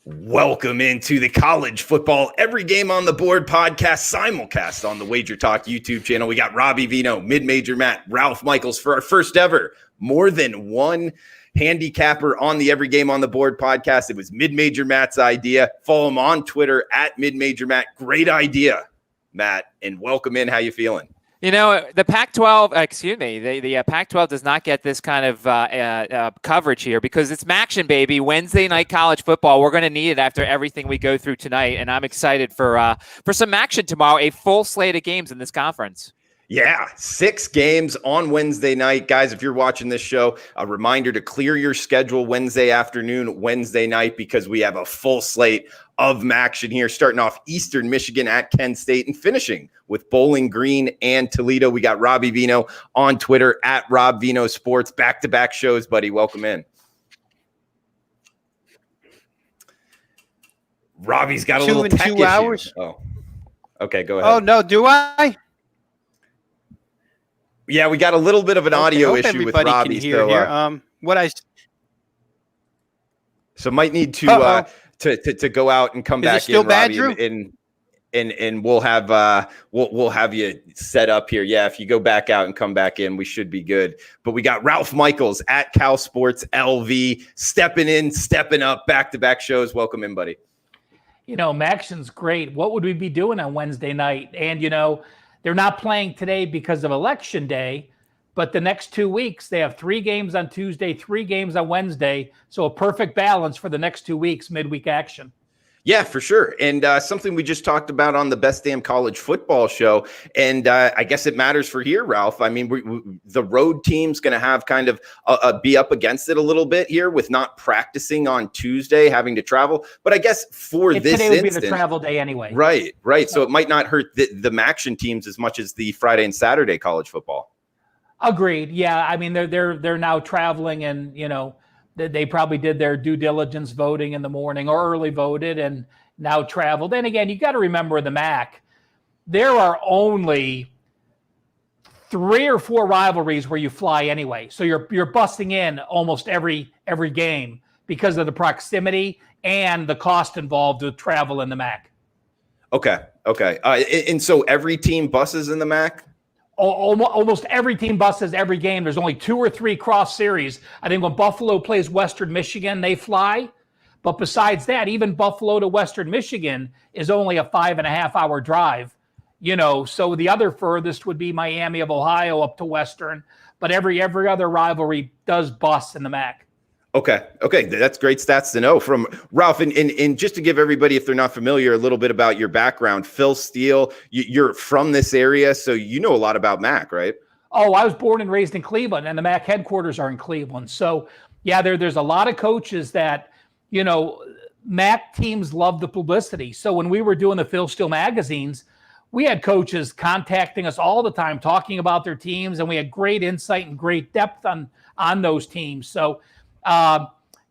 Welcome into the college football every game on the board podcast simulcast on the WagerTalk YouTube channel. We got Robbie Veno, mid-major Matt, Ralph Michaels for our first ever more than one handicapper on the every game on the board podcast. It was mid-major Matt's idea. Follow him on Twitter at mid-major Matt. Great idea, Matt, and welcome in. How you feeling? You know, the Pac-12, the Pac-12 does not get this kind of coverage here because it's MACtion, baby. Wednesday night college football. We're going to need it after everything we go through tonight, and I'm excited for some MACtion tomorrow, a full slate of games in this conference. Yeah, 6 games on Wednesday night. Guys, if you're watching this show, a reminder to clear your schedule Wednesday afternoon, Wednesday night, because we have a full slate of MACtion here, starting off Eastern Michigan at Kent State and finishing with Bowling Green and Toledo. We got Robbie Veno on Twitter at Rob Veno Sports. Back-to-back shows, buddy. Welcome in. Robbie's got a little tech issue. 2 hours? Oh, okay, go ahead. Oh, no, do I? Yeah, we got a little bit of an audio issue with Robbie. Can hear here. So might need to go out and come back still in, bad, Robbie, Drew? and we'll have you set up here. Yeah, if you go back out and come back in, we should be good. But we got Ralph Michaels at Cal Sports LV stepping in, stepping up, back-to-back shows. Welcome in, buddy. You know, MACtion's great. What would we be doing on Wednesday night? And, you know, they're not playing today because of Election Day, but the next 2 weeks, they have 3 games on Tuesday, 3 games on Wednesday. So a perfect balance for the next 2 weeks, midweek action. Yeah, for sure. And something we just talked about on the Best Damn College Football show. And I guess it matters for here, Ralph. I mean, the road team's going to have kind of be up against it a little bit here with not practicing on Tuesday, having to travel. But I guess for this today would instance, be the travel day anyway. Right. So it might not hurt the MACtion teams as much as the Friday and Saturday college football. Agreed. Yeah. I mean, they're now traveling, and, you know, they probably did their due diligence voting in the morning or early voted and now traveled. And again, you got to remember the MAC, there are only 3 or 4 rivalries where you fly anyway. So you're busting in almost every game because of the proximity and the cost involved with travel in the MAC. Okay. And so every team buses in the MAC? Almost every team buses every game. There's only 2 or 3 cross series. I think when Buffalo plays Western Michigan, they fly. But besides that, even Buffalo to Western Michigan is only a 5.5-hour drive. You know, so the other furthest would be Miami of Ohio up to Western. But every other rivalry does bus in the MAC. Okay, that's great stats to know from Ralph. And just to give everybody, if they're not familiar, a little bit about your background. Phil Steele, you're from this area, so you know a lot about MAC, right? Oh, I was born and raised in Cleveland, and the MAC headquarters are in Cleveland. So, yeah, there's a lot of coaches that, you know, MAC teams love the publicity. So when we were doing the Phil Steele magazines, we had coaches contacting us all the time, talking about their teams, and we had great insight and great depth on those teams. So,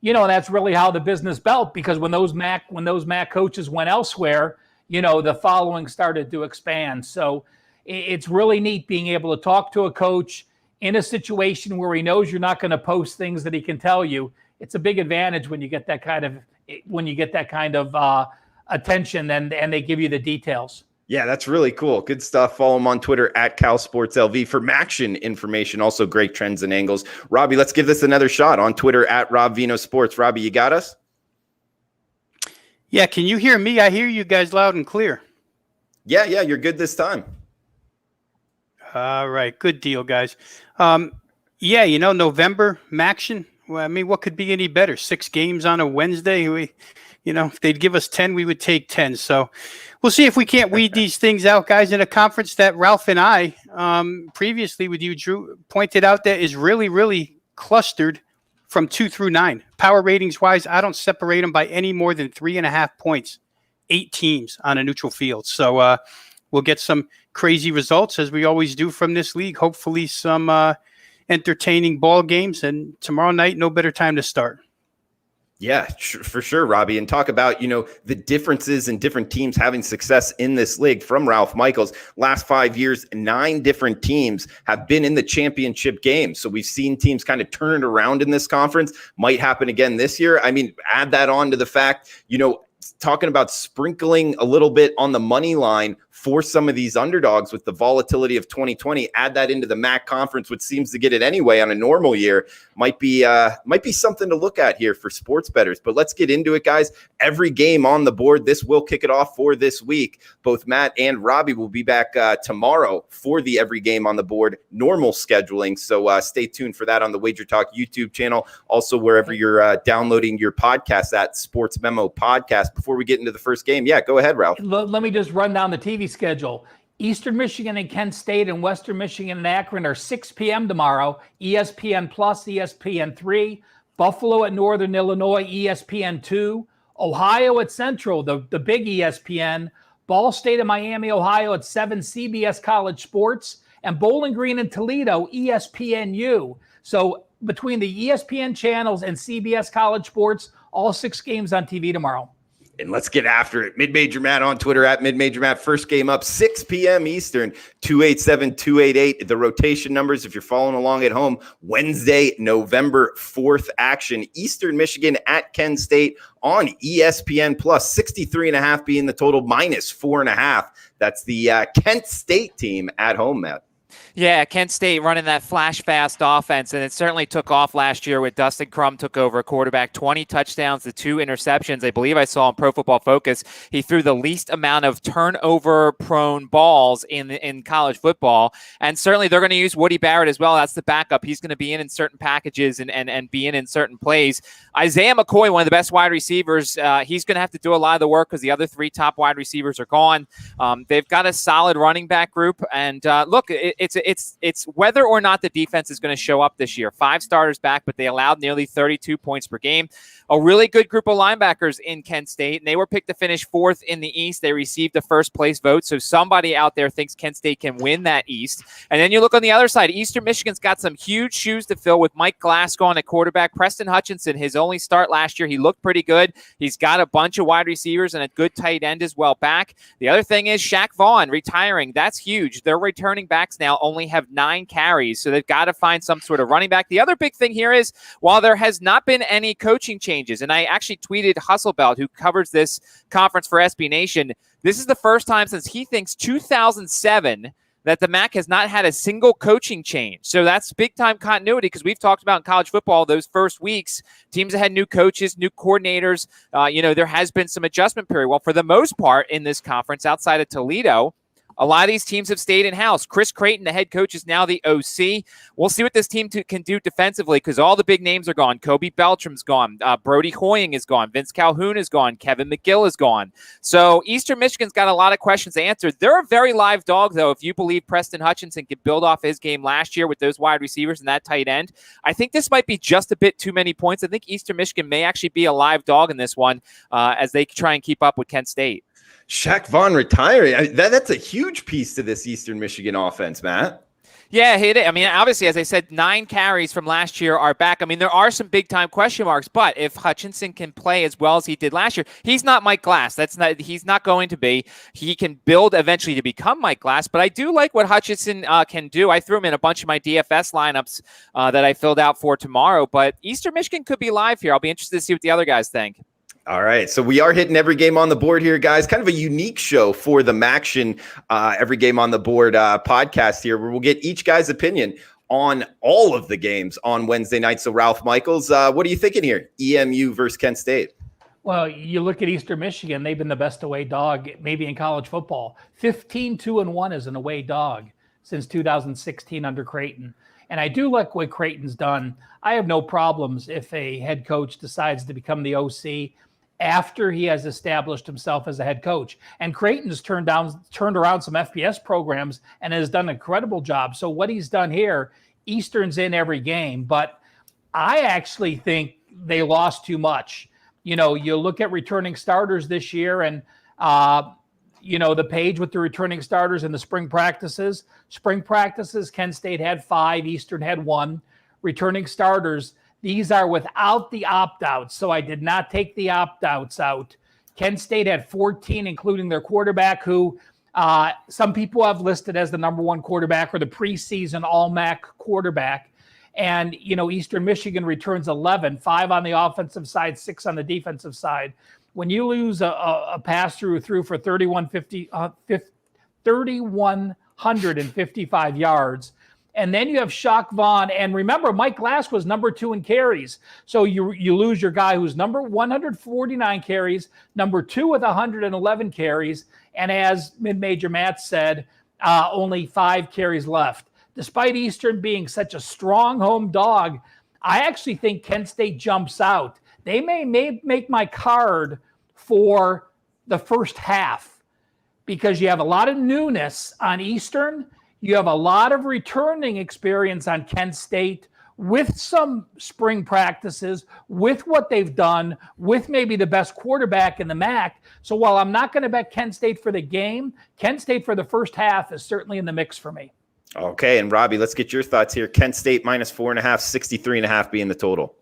you know, that's really how the business built, because when those MAC coaches went elsewhere, you know, the following started to expand. So it's really neat being able to talk to a coach in a situation where he knows you're not going to post things that he can tell you. It's a big advantage when you get that kind of attention and they give you the details. Yeah, that's really cool. Good stuff. Follow him on Twitter at CalSportsLV for MACtion information. Also great trends and angles. Robbie, let's give this another shot on Twitter at Rob Veno Sports. Robbie, you got us? Yeah, can you hear me? I hear you guys loud and clear. Yeah, you're good this time. All right, good deal, guys. Yeah, you know, November MACtion. Well, I mean, what could be any better? 6 games on a Wednesday. If they'd give us 10, we would take 10. So we'll see if we can't weed these things out, guys, in a conference that Ralph and I previously with you, Drew, pointed out that is really, really clustered from 2 through 9. Power ratings wise, I don't separate them by any more than 3.5 points. 8 teams on a neutral field. So we'll get some crazy results as we always do from this league. Hopefully some entertaining ball games, and tomorrow night, no better time to start. Yeah, for sure, Robbie. And talk about, the differences in different teams having success in this league from Ralph Michaels. Last 5 years, 9 different teams have been in the championship game. So we've seen teams kind of turn it around in this conference. Might happen again this year. I mean, add that on to the fact, talking about sprinkling a little bit on the money line for some of these underdogs with the volatility of 2020, add that into the MAC conference, which seems to get it anyway on a normal year, might be something to look at here for sports bettors. But let's get into it, guys. Every game on the board. This will kick it off for this week. Both Matt and Robbie will be back tomorrow for the every game on the board normal scheduling. So stay tuned for that on the WagerTalk YouTube channel. Also, wherever you're downloading your podcast at Sports Memo Podcast. Before we get into the first game, go ahead, Ralph. Let me just run down the TV schedule. Eastern Michigan and Kent State and Western Michigan and Akron are 6 p.m. tomorrow. ESPN Plus, ESPN3. Buffalo at Northern Illinois, ESPN2. Ohio at Central, the big ESPN. Ball State of Miami, Ohio at 7, CBS College Sports. And Bowling Green and Toledo, ESPNU. So between the ESPN channels and CBS College Sports, all 6 games on TV tomorrow. And let's get after it. Mid-Major Matt on Twitter at Mid-Major Matt. First game up, 6 p.m. Eastern, 287-288. The rotation numbers, if you're following along at home, Wednesday, November 4th action. Eastern Michigan at Kent State on ESPN Plus, 63.5 being the total, minus 4.5. That's the Kent State team at home, Matt. Yeah, Kent State running that flash-fast offense, and it certainly took off last year with Dustin Crum took over quarterback, 20 touchdowns to 2 interceptions. I believe I saw on Pro Football Focus, he threw the least amount of turnover-prone balls in college football, and certainly they're going to use Woody Barrett as well. That's the backup. He's going to be in certain packages and be in certain plays. Isaiah McCoy, one of the best wide receivers, he's going to have to do a lot of the work because the other 3 top wide receivers are gone. They've got a solid running back group, and look, it's whether or not the defense is going to show up this year. 5 starters back, but they allowed nearly 32 points per game. A really good group of linebackers in Kent State, and they were picked to finish 4th in the East. They received a first-place vote, so somebody out there thinks Kent State can win that East. And then you look on the other side. Eastern Michigan's got some huge shoes to fill with Mike Glasgow on at quarterback. Preston Hutchinson, his only start last year, he looked pretty good. He's got a bunch of wide receivers and a good tight end as well back. The other thing is Shaq Vaughn retiring. That's huge. Their returning backs now only have 9 carries, so they've got to find some sort of running back. The other big thing here is, while there has not been any coaching changes, and I actually tweeted Hustlebelt, who covers this conference for SB Nation, this is the first time since he thinks 2007 that the MAC has not had a single coaching change. So that's big-time continuity, because we've talked about in college football those first weeks, teams that had new coaches, new coordinators, there has been some adjustment period. Well, for the most part in this conference, outside of Toledo, a lot of these teams have stayed in-house. Chris Creighton, the head coach, is now the OC. We'll see what this team can do defensively, because all the big names are gone. Kobe Beltram's gone. Brody Hoying is gone. Vince Calhoun is gone. Kevin McGill is gone. So Eastern Michigan's got a lot of questions to answer. They're a very live dog, though. If you believe Preston Hutchinson could build off his game last year with those wide receivers and that tight end, I think this might be just a bit too many points. I think Eastern Michigan may actually be a live dog in this one as they try and keep up with Kent State. Shaq Vaughn retiring. That's a huge piece to this Eastern Michigan offense, Matt. Yeah, I mean, obviously, as I said, 9 carries from last year are back. I mean, there are some big-time question marks, but if Hutchinson can play as well as he did last year, he's not Mike Glass. He's not going to be. He can build eventually to become Mike Glass, but I do like what Hutchinson can do. I threw him in a bunch of my DFS lineups that I filled out for tomorrow, but Eastern Michigan could be live here. I'll be interested to see what the other guys think. All right, so we are hitting every game on the board here, guys. Kind of a unique show for the MACtion every game on the board podcast here, where we'll get each guy's opinion on all of the games on Wednesday night. So, Ralph Michaels, what are you thinking here? EMU versus Kent State. Well, you look at Eastern Michigan, they've been the best away dog maybe in college football. 15-2-1 as an away dog since 2016 under Creighton. And I do like what Creighton's done. I have no problems if a head coach decides to become the OC after he has established himself as a head coach. And Creighton's turned around some FBS programs and has done an incredible job. So what he's done here, Eastern's in every game, but I actually think they lost too much. You look at returning starters this year, and the page with the returning starters in the spring practices. Spring practices, Kent State had 5, Eastern had 1. Returning starters, These are without the opt-outs, so I did not take the opt-outs out. Kent State had 14, including their quarterback, who some people have listed as the number one quarterback or the preseason All-MAC quarterback. And, Eastern Michigan returns 11, 5 on the offensive side, 6 on the defensive side. When you lose a pass through for 3,155 yards, and then you have Shock Vaughn, and remember, Mike Glass was number 2 in carries. So you lose your guy who's number 149 carries, number 2 with 111 carries, and as mid-major Matt said, only 5 carries left. Despite Eastern being such a strong home dog, I actually think Kent State jumps out. They may make my card for the first half because you have a lot of newness on Eastern. You have a lot of returning experience on Kent State with some spring practices, with what they've done, with maybe the best quarterback in the MAC. So while I'm not going to bet Kent State for the game, Kent State for the first half is certainly in the mix for me. Okay, and Robbie, let's get your thoughts here. Kent State -4.5, 63.5 being the total.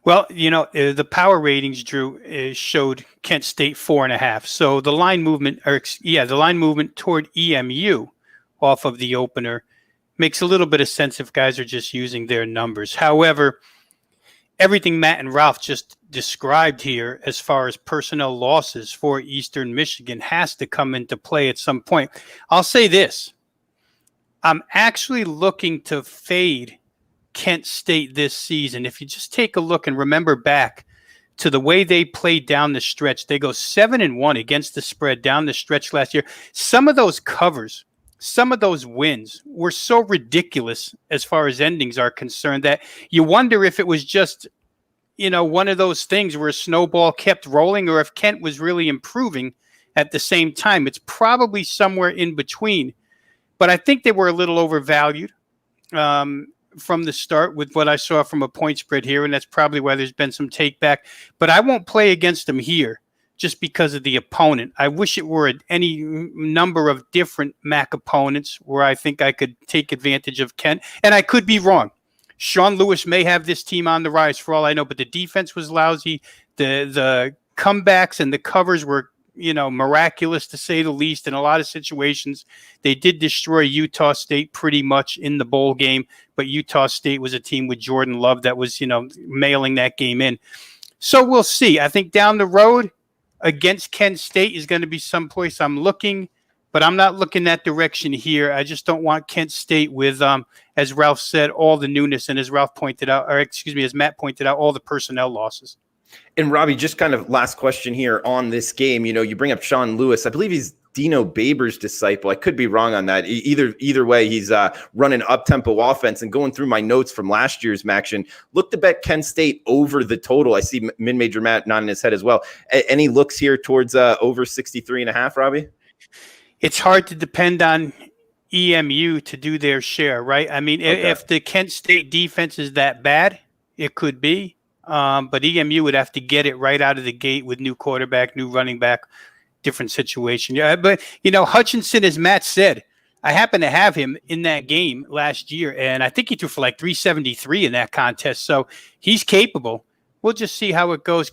Well, the power ratings, Drew, showed Kent State 4.5. So the line movement, toward EMU off of the opener makes a little bit of sense if guys are just using their numbers. However, everything Matt and Ralph just described here as far as personnel losses for Eastern Michigan has to come into play at some point. I'll say this. I'm actually looking to fade Kent State this season. If you just take a look and remember back to the way they played down the stretch, they go 7-1 against the spread down the stretch last year. Some of those covers, some of those wins were so ridiculous as far as endings are concerned that you wonder if it was just, one of those things where a snowball kept rolling or if Kent was really improving at the same time. It's probably somewhere in between. But I think they were a little overvalued from the start with what I saw from a point spread here, and that's probably why there's been some take back. But I won't play against them here just because of the opponent. I wish it were any number of different MAC opponents where I think I could take advantage of Kent. And I could be wrong. Sean Lewis may have this team on the rise for all I know, but the defense was lousy. The comebacks and the covers were miraculous to say the least in a lot of situations. They did destroy Utah State pretty much in the bowl game, but Utah State was a team with Jordan Love that was, mailing that game in. So we'll see. I think down the road against Kent State is going to be someplace I'm looking, but I'm not looking that direction here. I just don't want Kent State with, as Ralph said, all the newness, and as Matt pointed out, all the personnel losses. And Robbie, just kind of last question here on this game. You bring up Sean Lewis. I believe he's Dino Baber's disciple. I could be wrong on that. Either way, he's running up-tempo offense. And going through my notes from last year's MACtion, look to bet Kent State over the total. I see mid-major Matt nodding his head as well. Any looks here towards over 63.5, Robbie? It's hard to depend on EMU to do their share, right? I mean, okay. If the Kent State defense is that bad, it could be. But EMU would have to get it right out of the gate with new quarterback, new running back, different situation. Yeah, but, Hutchinson, as Matt said, I happen to have him in that game last year, and I think he threw for like 373 in that contest. So he's capable. We'll just see how it goes.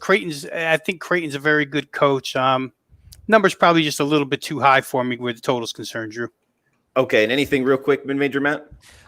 I think Creighton's a very good coach. Number's probably just a little bit too high for me where the total's concerned, Drew. Okay, and anything real quick, mid-major Matt?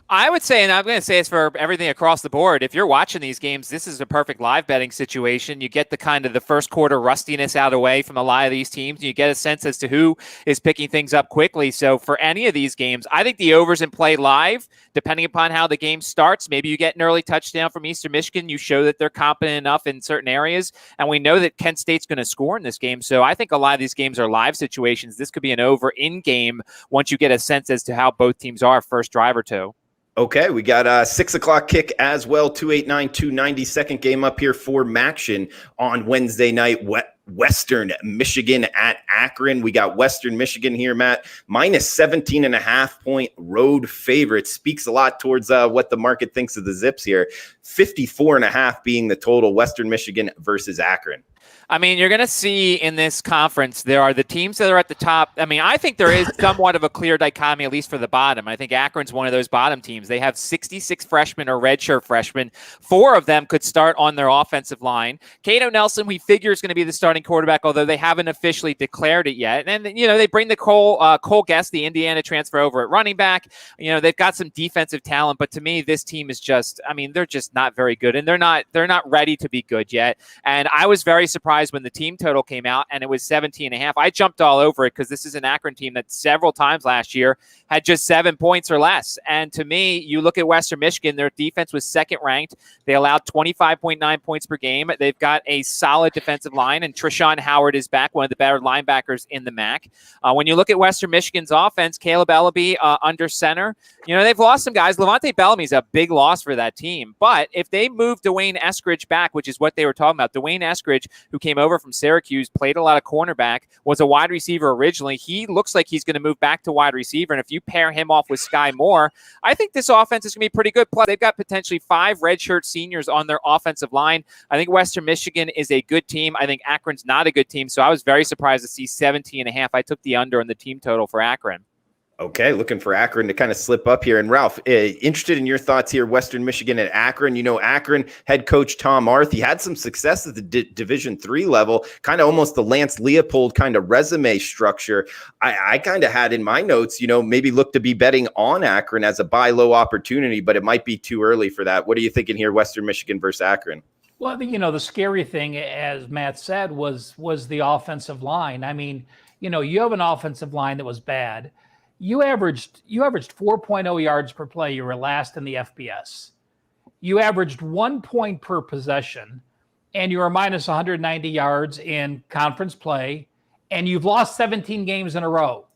I would say, and I'm going to say it's for everything across the board, if you're watching these games, this is a perfect live betting situation. You get the kind of the first quarter rustiness out of the way from a lot of these teams. You get a sense as to who is picking things up quickly. So for any of these games, I think the over's in play live, depending upon how the game starts. Maybe you get an early touchdown from Eastern Michigan. You show that they're competent enough in certain areas. And we know that Kent State's going to score in this game. So I think a lot of these games are live situations. This could be an over in game once you get a sense as to how both teams are first drive or two. Okay, we got a 6 o'clock kick as well, 289, 290, second game up here for MACtion on Wednesday night. Western Michigan at Akron. We got Western Michigan here, Matt, minus 17.5-point road favorite. Speaks a lot towards what the market thinks of the Zips here. 54.5 being the total. Western Michigan versus Akron. I mean, you're going to see in this conference, there are the teams that are at the top. I mean, I think there is somewhat of a clear dichotomy, at least for the bottom. I think Akron's one of those bottom teams. They have 66 freshmen or redshirt freshmen. 4 of them could start on their offensive line. Cato Nelson, we figure, is going to be the starting quarterback, although they haven't officially declared it yet. And, they bring the Cole Guest, the Indiana transfer, over at running back. They've got some defensive talent, but to me, this team is just, they're just not very good, and they're not ready to be good yet. And I was very surprised when the team total came out and it was 17.5. I jumped all over it because this is an Akron team that several times last year had just 7 points or less. And to me, you look at Western Michigan, their defense was second ranked. They allowed 25.9 points per game. They've got a solid defensive line, and Treshawn Howard is back, one of the better linebackers in the MAC. When you look at Western Michigan's offense, Caleb Ellaby under center, they've lost some guys. Levante Bellamy's a big loss for that team. But if they move Dwayne Eskridge back, which is what they were talking about, Dwayne Eskridge, who came over from Syracuse, played a lot of cornerback, was a wide receiver originally. He looks like he's going to move back to wide receiver. And if you pair him off with Sky Moore, I think this offense is going to be pretty good. Plus, they've got potentially 5 redshirt seniors on their offensive line. I think Western Michigan is a good team. I think Akron's not a good team. So I was very surprised to see 17.5. I took the under on the team total for Akron. Okay, looking for Akron to kind of slip up here. And Ralph, interested in your thoughts here, Western Michigan at Akron. Akron head coach Tom Arth, he had some success at the Division III level, kind of almost the Lance Leopold kind of resume structure. I kind of had in my notes, maybe look to be betting on Akron as a buy low opportunity, but it might be too early for that. What are you thinking here, Western Michigan versus Akron? Well, the scary thing, as Matt said, was the offensive line. You have an offensive line that was bad. You averaged 4.0 yards per play. You were last in the FBS. You averaged 1 point per possession, and you were minus 190 yards in conference play, and you've lost 17 games in a row.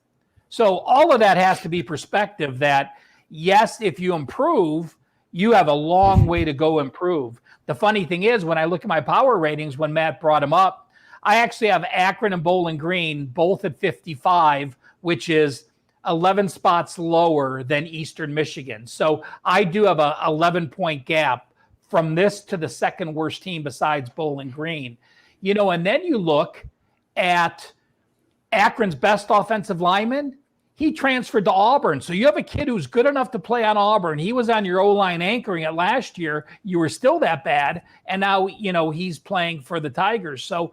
So all of that has to be perspective that, yes, if you improve, you have a long way to go improve. The funny thing is, when I look at my power ratings, when Matt brought them up, I actually have Akron and Bowling Green both at 55, which is 11 spots lower than Eastern Michigan. So I do have a 11-point gap from this to the second worst team besides Bowling Green. And then you look at Akron's best offensive lineman. He transferred to Auburn. So you have a kid who's good enough to play on Auburn. He was on your O-line anchoring it last year. You were still that bad. And now, he's playing for the Tigers. So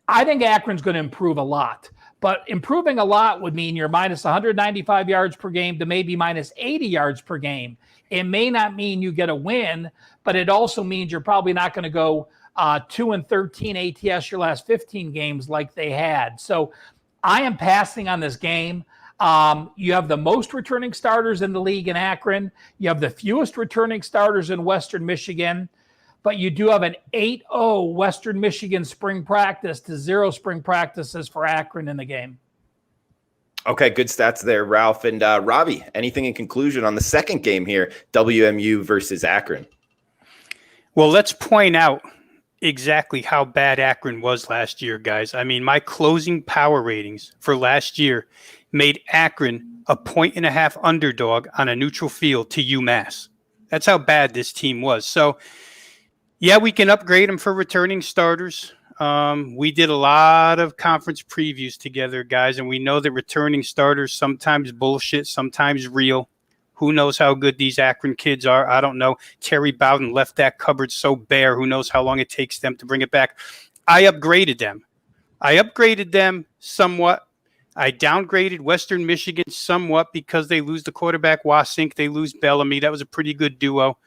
I think Akron's going to improve a lot. But improving a lot would mean you're minus 195 yards per game to maybe minus 80 yards per game. It may not mean you get a win, but it also means you're probably not going to go 2-13 ATS your last 15 games like they had. So I am passing on this game. You have the most returning starters in the league in Akron. You have the fewest returning starters in Western Michigan. But you do have an 8-0 Western Michigan spring practice to 0 spring practices for Akron in the game. Okay, good stats there, Ralph. And Robbie, anything in conclusion on the second game here, WMU versus Akron? Well, let's point out exactly how bad Akron was last year, guys. My closing power ratings for last year made Akron a 1.5 underdog on a neutral field to UMass. That's how bad this team was. So, yeah, we can upgrade them for returning starters. We did a lot of conference previews together, guys, and we know that returning starters sometimes bullshit, sometimes real. Who knows how good these Akron kids are? I don't know. Terry Bowden left that cupboard so bare. Who knows how long it takes them to bring it back? I upgraded them somewhat. I downgraded Western Michigan somewhat because they lose the quarterback, Wasink. They lose Bellamy. That was a pretty good duo,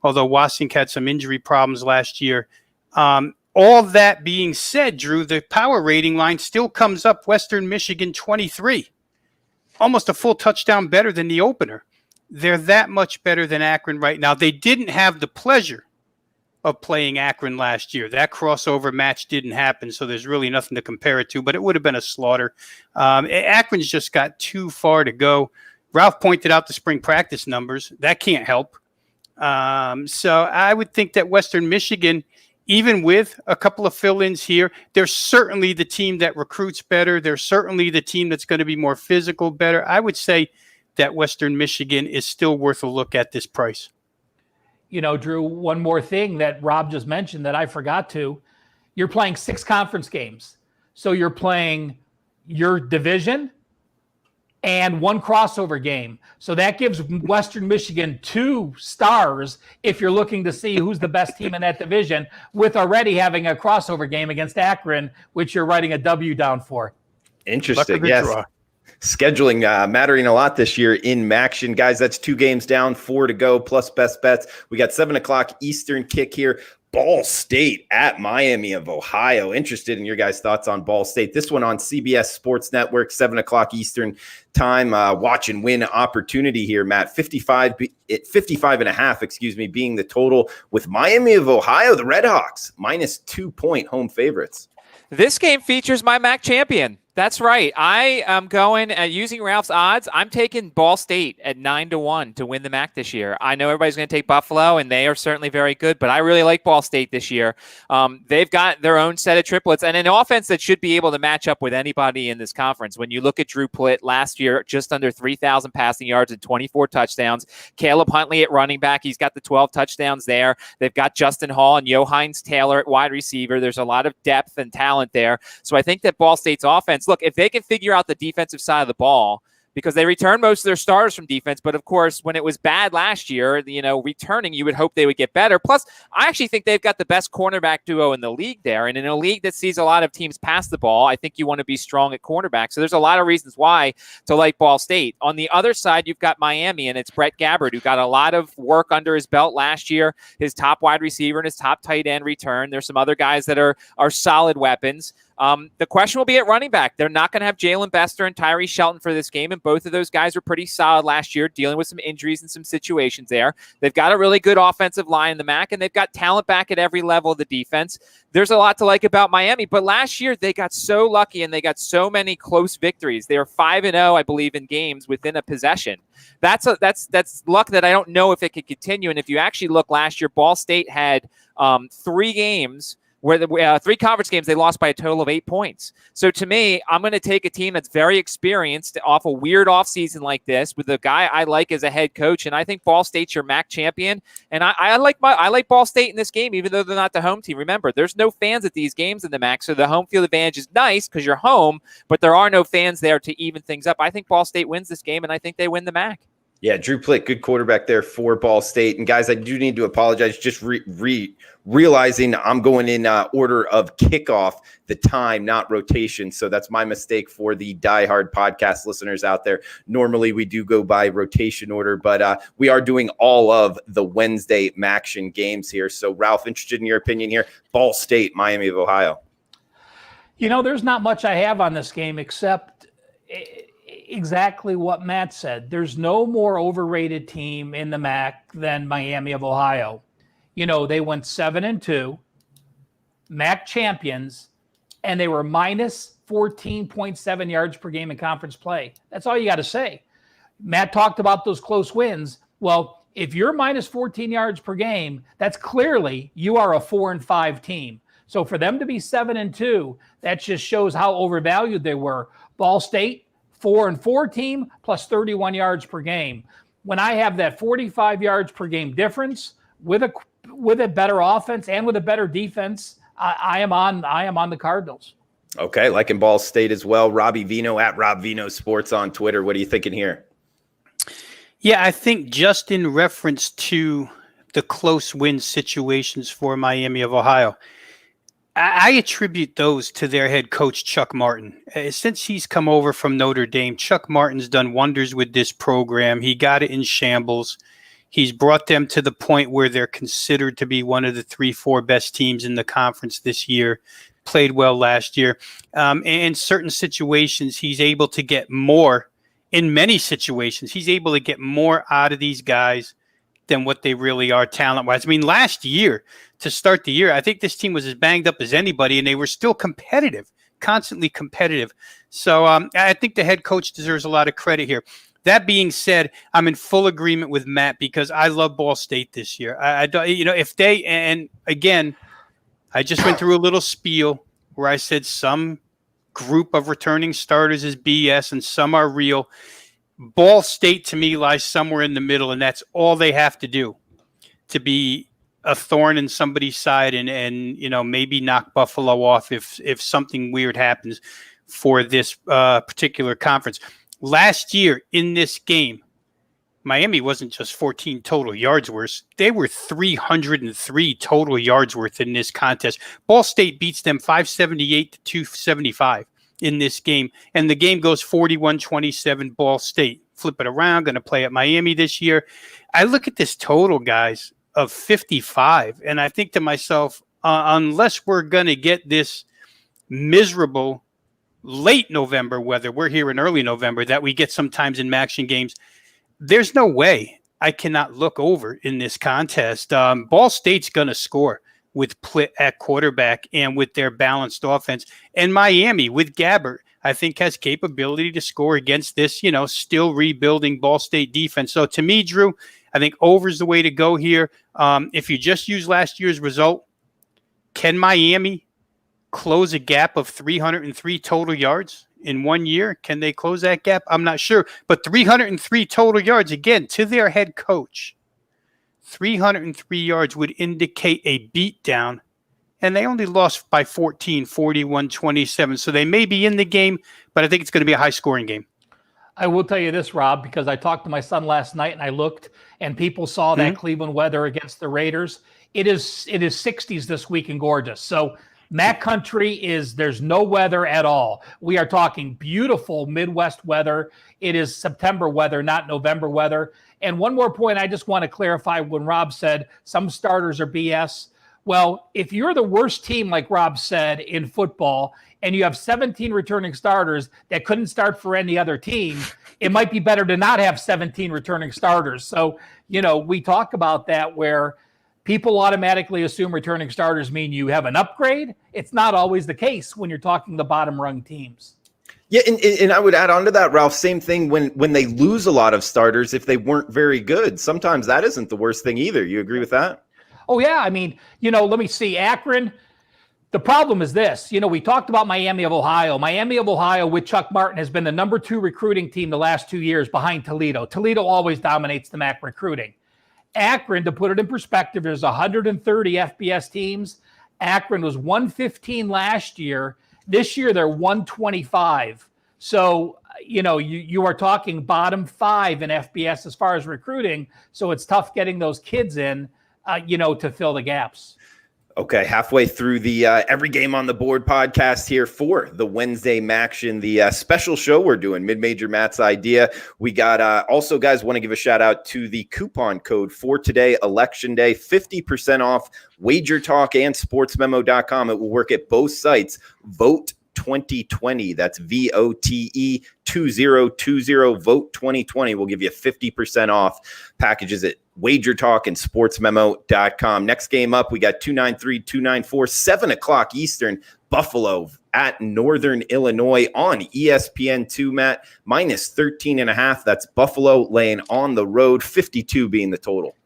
although Wasink had some injury problems last year. All that being said, Drew, the power rating line still comes up Western Michigan 23. Almost a full touchdown better than the opener. They're that much better than Akron right now. They didn't have the pleasure of playing Akron last year. That crossover match didn't happen, so there's really nothing to compare it to, but it would have been a slaughter. Akron's just got too far to go. Ralph pointed out the spring practice numbers. That can't help. So I would think that Western Michigan, even with a couple of fill-ins here, they're certainly the team that recruits better. They're certainly the team that's going to be more physical, better. I would say that Western Michigan is still worth a look at this price. You know, Drew, one more thing that Rob just mentioned that I forgot to. You're playing 6 conference games. So you're playing your division and 1 crossover game. So that gives Western Michigan 2 stars if you're looking to see who's the best team in that division, with already having a crossover game against Akron, which you're writing a W down for. Interesting. Yes. Draw. Scheduling mattering a lot this year in MACtion. Guys, that's 2 games down, 4 to go, plus best bets. We got 7 o'clock Eastern kick here. Ball State at Miami of Ohio. Interested in your guys' thoughts on Ball State. This one on CBS Sports Network, 7 o'clock Eastern time. Watch and win opportunity here, Matt. 55.5, being the total, with Miami of Ohio, the Redhawks, minus 2-point home favorites. This game features my MAC champion. That's right. I am going using Ralph's odds. I'm taking Ball State at 9-1 to win the MAC this year. I know everybody's going to take Buffalo, and they are certainly very good, but I really like Ball State this year. They've got their own set of triplets and an offense that should be able to match up with anybody in this conference. When you look at Drew Plitt last year, just under 3,000 passing yards and 24 touchdowns. Caleb Huntley at running back. He's got the 12 touchdowns there. They've got Justin Hall and Johannes Taylor at wide receiver. There's a lot of depth and talent there. So I think that Ball State's offense, look, if they can figure out the defensive side of the ball, because they return most of their starters from defense, but of course, when it was bad last year, returning, you would hope they would get better. Plus, I actually think they've got the best cornerback duo in the league there, and in a league that sees a lot of teams pass the ball, I think you want to be strong at cornerback. So there's a lot of reasons why to like Ball State. On the other side, you've got Miami, and it's Brett Gabbard, who got a lot of work under his belt last year, his top wide receiver and his top tight end return. There's some other guys that are solid weapons. The question will be at running back. They're not going to have Jalen Bester and Tyree Shelton for this game, and both of those guys were pretty solid last year, dealing with some injuries and some situations there. They've got a really good offensive line in the MAC, and they've got talent back at every level of the defense. There's a lot to like about Miami, but last year they got so lucky, and they got so many close victories. They are 5-0, I believe, in games within a possession. That's luck that I don't know if it could continue. And if you actually look last year, Ball State had 3 games where the 3 conference games, they lost by a total of 8 points. So to me, I'm going to take a team that's very experienced off a weird offseason like this with a guy I like as a head coach, and I think Ball State's your MAC champion. And I like Ball State in this game, even though they're not the home team. Remember, there's no fans at these games in the MAC, so the home field advantage is nice because you're home, but there are no fans there to even things up. I think Ball State wins this game, and I think they win the MAC. Yeah, Drew Plitt, good quarterback there for Ball State. And guys, I do need to apologize. Just realizing I'm going in order of kickoff, the time, not rotation. So that's my mistake for the diehard podcast listeners out there. Normally we do go by rotation order, but we are doing all of the Wednesday MACtion games here. So Ralph, interested in your opinion here. Ball State, Miami of Ohio. There's not much I have on this game except exactly what Matt said. There's no more overrated team in the MAC than Miami of Ohio. They went 7-2, MAC champions, and they were minus 14.7 yards per game in conference play. That's all you got to say. Matt talked about those close wins. Well, if you're minus 14 yards per game, that's clearly you are a 4-5 team. So for them to be 7-2, that just shows how overvalued they were. Ball State, 4-4 team plus 31 yards per game. When I have that 45 yards per game difference with a better offense and with a better defense, I am on the Cardinals. Okay, like in Ball State as well. Robbie Veno at Rob Veno Sports on Twitter. What are you thinking here? Yeah, I think just in reference to the close win situations for Miami of Ohio, I attribute those to their head coach, Chuck Martin. Since he's come over from Notre Dame, Chuck Martin's done wonders with this program. He got it in shambles. He's brought them to the point where they're considered to be one of the 3-4 best teams in the conference this year. Played well last year. In certain situations, he's able to get more. In many situations, he's able to get more out of these guys than what they really are talent-wise. I mean, last year, to start the year, I think this team was as banged up as anybody, and they were still competitive, constantly competitive. So I think the head coach deserves a lot of credit here. That being said, I'm in full agreement with Matt because I love Ball State this year. If they, and again, I just went through a little spiel where I said some group of returning starters is BS and some are real. Ball State to me lies somewhere in the middle, and that's all they have to do to be a thorn in somebody's side and maybe knock Buffalo off if something weird happens for this particular conference. Last year in this game, Miami wasn't just 14 total yards worth. They were 303 total yards worth in this contest. Ball State beats them 578 to 275 in this game. And the game goes 41-27 Ball State. Flip it around, going to play at Miami this year. I look at this total, guys, of 55, and I think to myself, unless we're going to get this miserable late November weather, we're here in early November, that we get sometimes in MACtion games, there's no way I cannot look over in this contest. Ball State's going to score with Plitt at quarterback and with their balanced offense. And Miami with Gabbert, I think, has capability to score against this, still rebuilding Ball State defense. So to me, Drew, I think over's the way to go here. If you just use last year's result, can Miami close a gap of 303 total yards in 1 year? Can they close that gap? I'm not sure. But 303 total yards, again, to their head coach, 303 yards would indicate a beatdown. And they only lost by 14, 41-27. So they may be in the game, but I think it's going to be a high-scoring game. I will tell you this, Rob, because I talked to my son last night and I looked and people saw that Cleveland weather against the Raiders. It is 60s this week and gorgeous. So Mac country there's no weather at all. We are talking beautiful Midwest weather. It is September weather, not November weather. And one more point I just want to clarify when Rob said some starters are BS. Well, if you're the worst team, like Rob said, in football, and you have 17 returning starters that couldn't start for any other team, it might be better to not have 17 returning starters. So, we talk about that where people automatically assume returning starters mean you have an upgrade. It's not always the case when you're talking the bottom rung teams. Yeah, and I would add on to that, Ralph, same thing when they lose a lot of starters if they weren't very good. Sometimes that isn't the worst thing either. You agree with that? Oh, yeah. I mean, let me see. Akron, the problem is this. We talked about Miami of Ohio. Miami of Ohio with Chuck Martin has been the number 2 recruiting team the last 2 years behind Toledo. Toledo always dominates the MAC recruiting. Akron, to put it in perspective, there's 130 FBS teams. Akron was 115 last year. This year, they're 125. So, you are talking bottom 5 in FBS as far as recruiting. So it's tough getting those kids in, to fill the gaps. Okay, halfway through the Every Game on the Board podcast here for the Wednesday MACtion, the special show we're doing, Mid-Major Matt's idea. We got also, guys, want to give a shout out to the coupon code for today, Election Day, 50% off WagerTalk and SportsMemo.com. It will work at both sites. Vote 2020. That's VOTE 2020. Vote 2020 will give you 50% off packages at WagerTalk and SportsMemo.com. Next game up, we got 293-294, 7 o'clock Eastern, Buffalo at Northern Illinois on ESPN2, Matt, minus 13.5. That's Buffalo laying on the road, 52 being the total.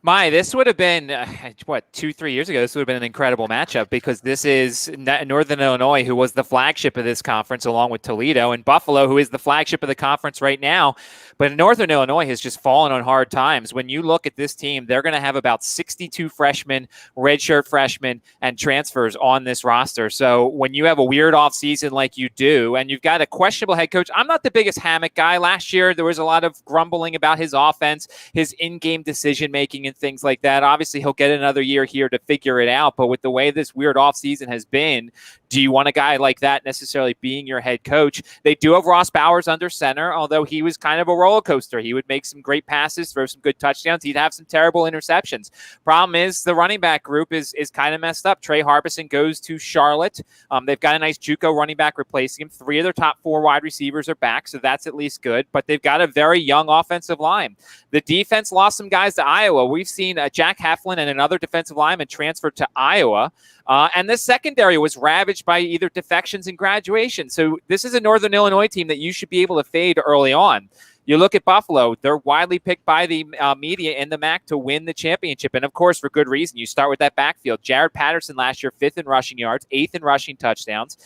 This would have been, 2-3 years ago, this would have been an incredible matchup because this is Northern Illinois, who was the flagship of this conference along with Toledo, and Buffalo, who is the flagship of the conference right now. But Northern Illinois has just fallen on hard times. When you look at this team, they're going to have about 62 freshmen, redshirt freshmen, and transfers on this roster. So when you have a weird offseason like you do, and you've got a questionable head coach, I'm not the biggest Hammock guy. Last year, there was a lot of grumbling about his offense, his in-game decision-making, and things like that. Obviously, he'll get another year here to figure it out. But with the way this weird offseason has been, do you want a guy like that necessarily being your head coach? They do have Ross Bowers under center, although he was kind of a roller coaster. He would make some great passes, throw some good touchdowns. He'd have some terrible interceptions. Problem is the running back group is kind of messed up. Trey Harbison goes to Charlotte. They've got a nice JUCO running back replacing him. 3 of their top 4 wide receivers are back, so that's at least good. But they've got a very young offensive line. The defense lost some guys to Iowa. We've seen Jack Heflin and another defensive lineman transfer to Iowa. And the secondary was ravaged by either defections and graduation. So this is a Northern Illinois team that you should be able to fade early on. You look at Buffalo, they're widely picked by the media in the MAC to win the championship. And of course, for good reason. You start with that backfield. Jared Patterson last year, 5th in rushing yards, 8th in rushing touchdowns.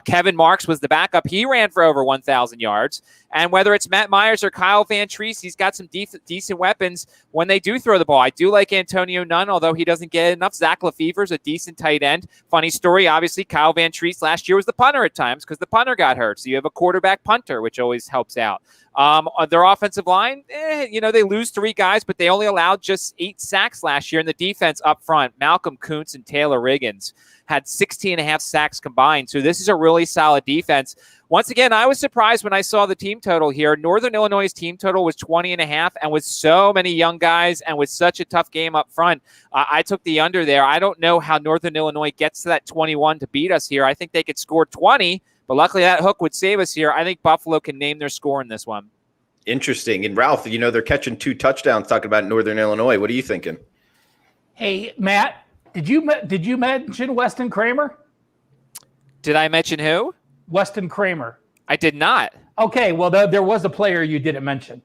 Kevin Marks was the backup. He ran for over 1,000 yards. And whether it's Matt Myers or Kyle Van Treese, he's got some decent weapons when they do throw the ball. I do like Antonio Nunn, although he doesn't get enough. Zach Lefevre's a decent tight end. Funny story, obviously, Kyle Van Treese last year was the punter at times because the punter got hurt. So you have a quarterback punter, which always helps out. Their offensive line, they lose 3 guys, but they only allowed just 8 sacks last year. And the defense up front, Malcolm Kuntz and Taylor Riggins, had 16.5 sacks combined. So this is a really solid defense. Once again, I was surprised when I saw the team total here. Northern Illinois' team total was 20.5, and with so many young guys and with such a tough game up front, I took the under there. I don't know how Northern Illinois gets to that 21 to beat us here. I think they could score 20, but luckily that hook would save us here. I think Buffalo can name their score in this one. Interesting. And Ralph, they're catching 2 touchdowns talking about Northern Illinois. What are you thinking? Hey, Matt, did you mention Weston Kramer? Did I mention who? Weston Kramer. I did not. Okay, well, there was a player you didn't mention.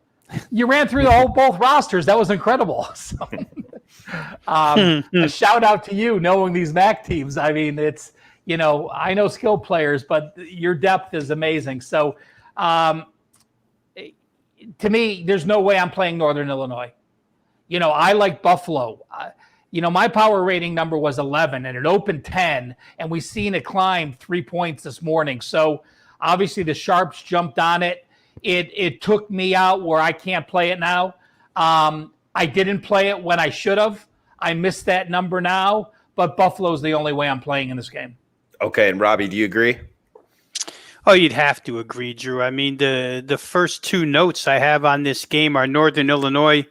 You ran through both rosters. That was incredible. So, a shout out to you knowing these MAC teams. I mean, it's, I know skilled players, but your depth is amazing. So, to me, there's no way I'm playing Northern Illinois. I like Buffalo. My power rating number was 11 and it opened 10, and we've seen it climb 3 points this morning. So obviously the Sharps jumped on it. It took me out where I can't play it now. I didn't play it when I should have. I missed that number now, but Buffalo's the only way I'm playing in this game. Okay, and Robbie, do you agree? Oh, you'd have to agree, Drew. I mean, the first 2 notes I have on this game are Northern Illinois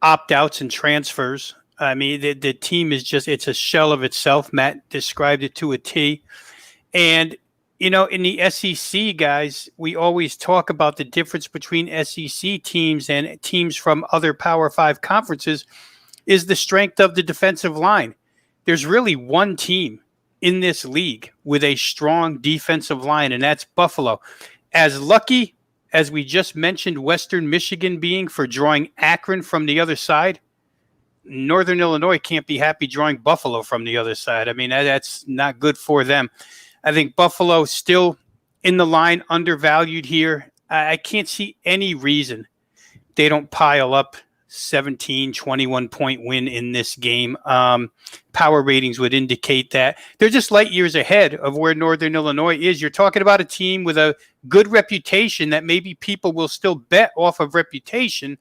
opt-outs and transfers. I mean, the team is it's a shell of itself. Matt described it to a T. And, in the SEC, guys, we always talk about the difference between SEC teams and teams from other Power 5 conferences is the strength of the defensive line. There's really one team in this league with a strong defensive line, and that's Buffalo. As lucky as we just mentioned Western Michigan being for drawing Akron from the other side, Northern Illinois can't be happy drawing Buffalo from the other side. I mean, that's not good for them. I think Buffalo still in the line, undervalued here. I can't see any reason they don't pile up 17, 21-point win in this game. Power ratings would indicate that. They're just light years ahead of where Northern Illinois is. You're talking about a team with a good reputation that maybe people will still bet off of reputation,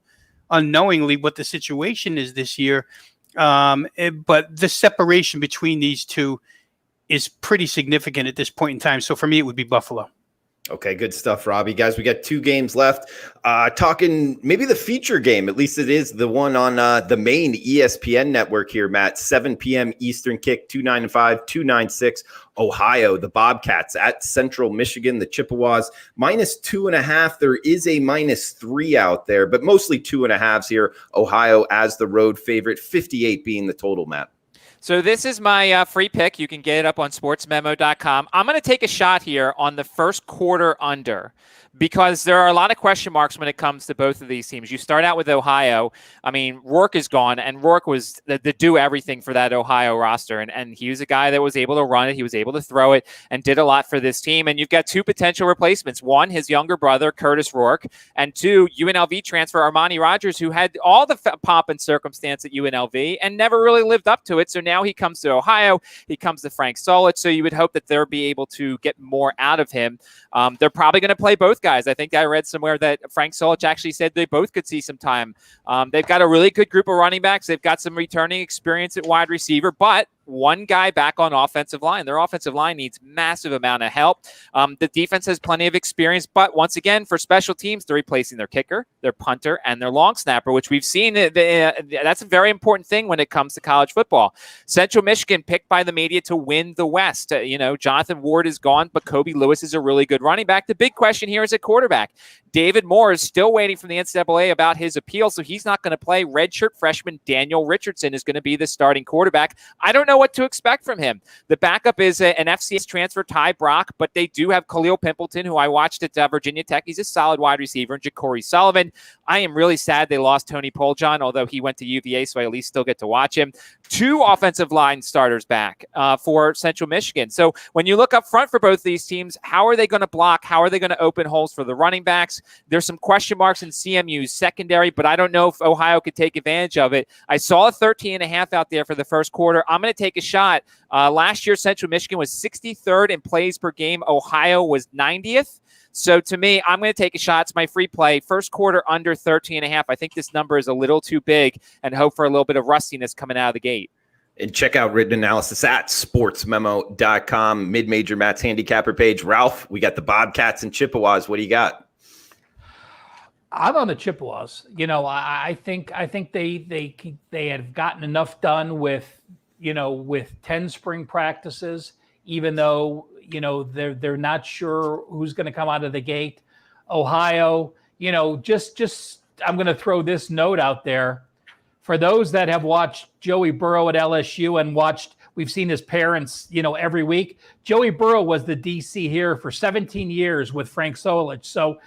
unknowingly what the situation is this year. But the separation between these two is pretty significant at this point in time. So for me, it would be Buffalo. Okay, good stuff, Robbie. Guys, we got 2 games left. Talking maybe the feature game, at least it is the one on the main ESPN network here, Matt. 7 p.m. Eastern kick, 295, 296, Ohio. The Bobcats at Central Michigan, the Chippewas, -2.5. There is a -3 out there, but mostly 2.5s here. Ohio as the road favorite, 58 being the total, Matt. So this is my free pick. You can get it up on sportsmemo.com. I'm going to take a shot here on the first quarter under because there are a lot of question marks when it comes to both of these teams. You start out with Ohio. I mean, Rourke is gone, and Rourke was the do everything for that Ohio roster. And he was a guy that was able to run it. He was able to throw it and did a lot for this team. And you've got 2 potential replacements. One, his younger brother, Curtis Rourke, and 2, UNLV transfer Armani Rogers, who had all the pomp and circumstance at UNLV and never really lived up to it. So now he comes to Ohio. He comes to Frank Solich. So you would hope that they'll be able to get more out of him. They're probably going to play both guys. I think I read somewhere that Frank Solich actually said they both could see some time. They've got a really good group of running backs. They've got some returning experience at wide receiver, but one guy back on offensive line. Their offensive line needs massive amount of help. The defense has plenty of experience, but once again, for special teams, they're replacing their kicker, their punter, and their long snapper, which we've seen. That's a very important thing when it comes to college football. Central Michigan picked by the media to win the West. Jonathan Ward is gone, but Kobe Lewis is a really good running back. The big question here is at quarterback. David Moore is still waiting from the NCAA about his appeal, so he's not going to play. Redshirt freshman Daniel Richardson is going to be the starting quarterback. I don't know what to expect from him. The backup is an FCS transfer, Ty Brock, but they do have Khalil Pimpleton, who I watched at Virginia Tech. He's a solid wide receiver, and Ja'Cory Sullivan. I am really sad they lost Tony Poljon, although he went to UVA, so I at least still get to watch him. 2 offensive line starters back for Central Michigan. So when you look up front for both these teams, how are they going to block? How are they going to open holes for the running backs? There's some question marks in CMU's secondary, but I don't know if Ohio could take advantage of it. I saw a 13.5 out there for the first quarter. I'm going to take a shot. Last year, Central Michigan was 63rd in plays per game. Ohio was 90th. So to me, I'm going to take a shot. It's my free play. First quarter under 13.5. I think this number is a little too big and hope for a little bit of rustiness coming out of the gate. And check out written analysis at sportsmemo.com. Mid-major Matt's handicapper page. Ralph, we got the Bobcats and Chippewas. What do you got? I'm on the Chippewas. I think they have gotten enough done with 10 spring practices, even though they're not sure who's going to come out of the gate. Ohio, just I'm going to throw this note out there for those that have watched Joey Burrow at LSU and we've seen his parents, every week. Joey Burrow was the DC here for 17 years with Frank Solich. So,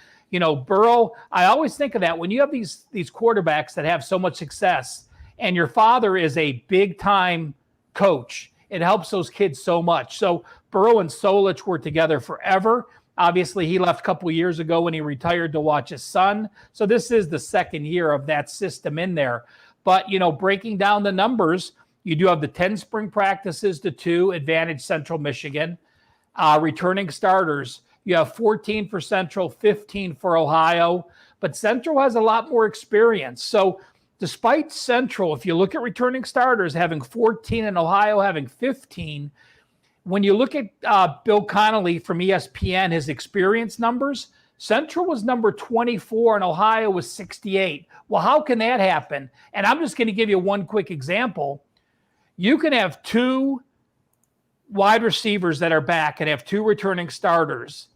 Burrow, I always think of that when you have these quarterbacks that have so much success and your father is a big time coach, it helps those kids so much. So Burrow and Solich were together forever. Obviously, he left a couple of years ago when he retired to watch his son. So this is the second year of that system in there. But, breaking down the numbers, you do have the 10 spring practices to 2, advantage Central Michigan. Returning starters, you have 14 for Central, 15 for Ohio. But Central has a lot more experience. So despite Central, if you look at returning starters having 14 and Ohio having 15, when you look at Bill Connolly from ESPN, his experience numbers, Central was number 24 and Ohio was 68. Well, how can that happen? And I'm just going to give you one quick example. You can have 2 wide receivers that are back and have 2 returning starters,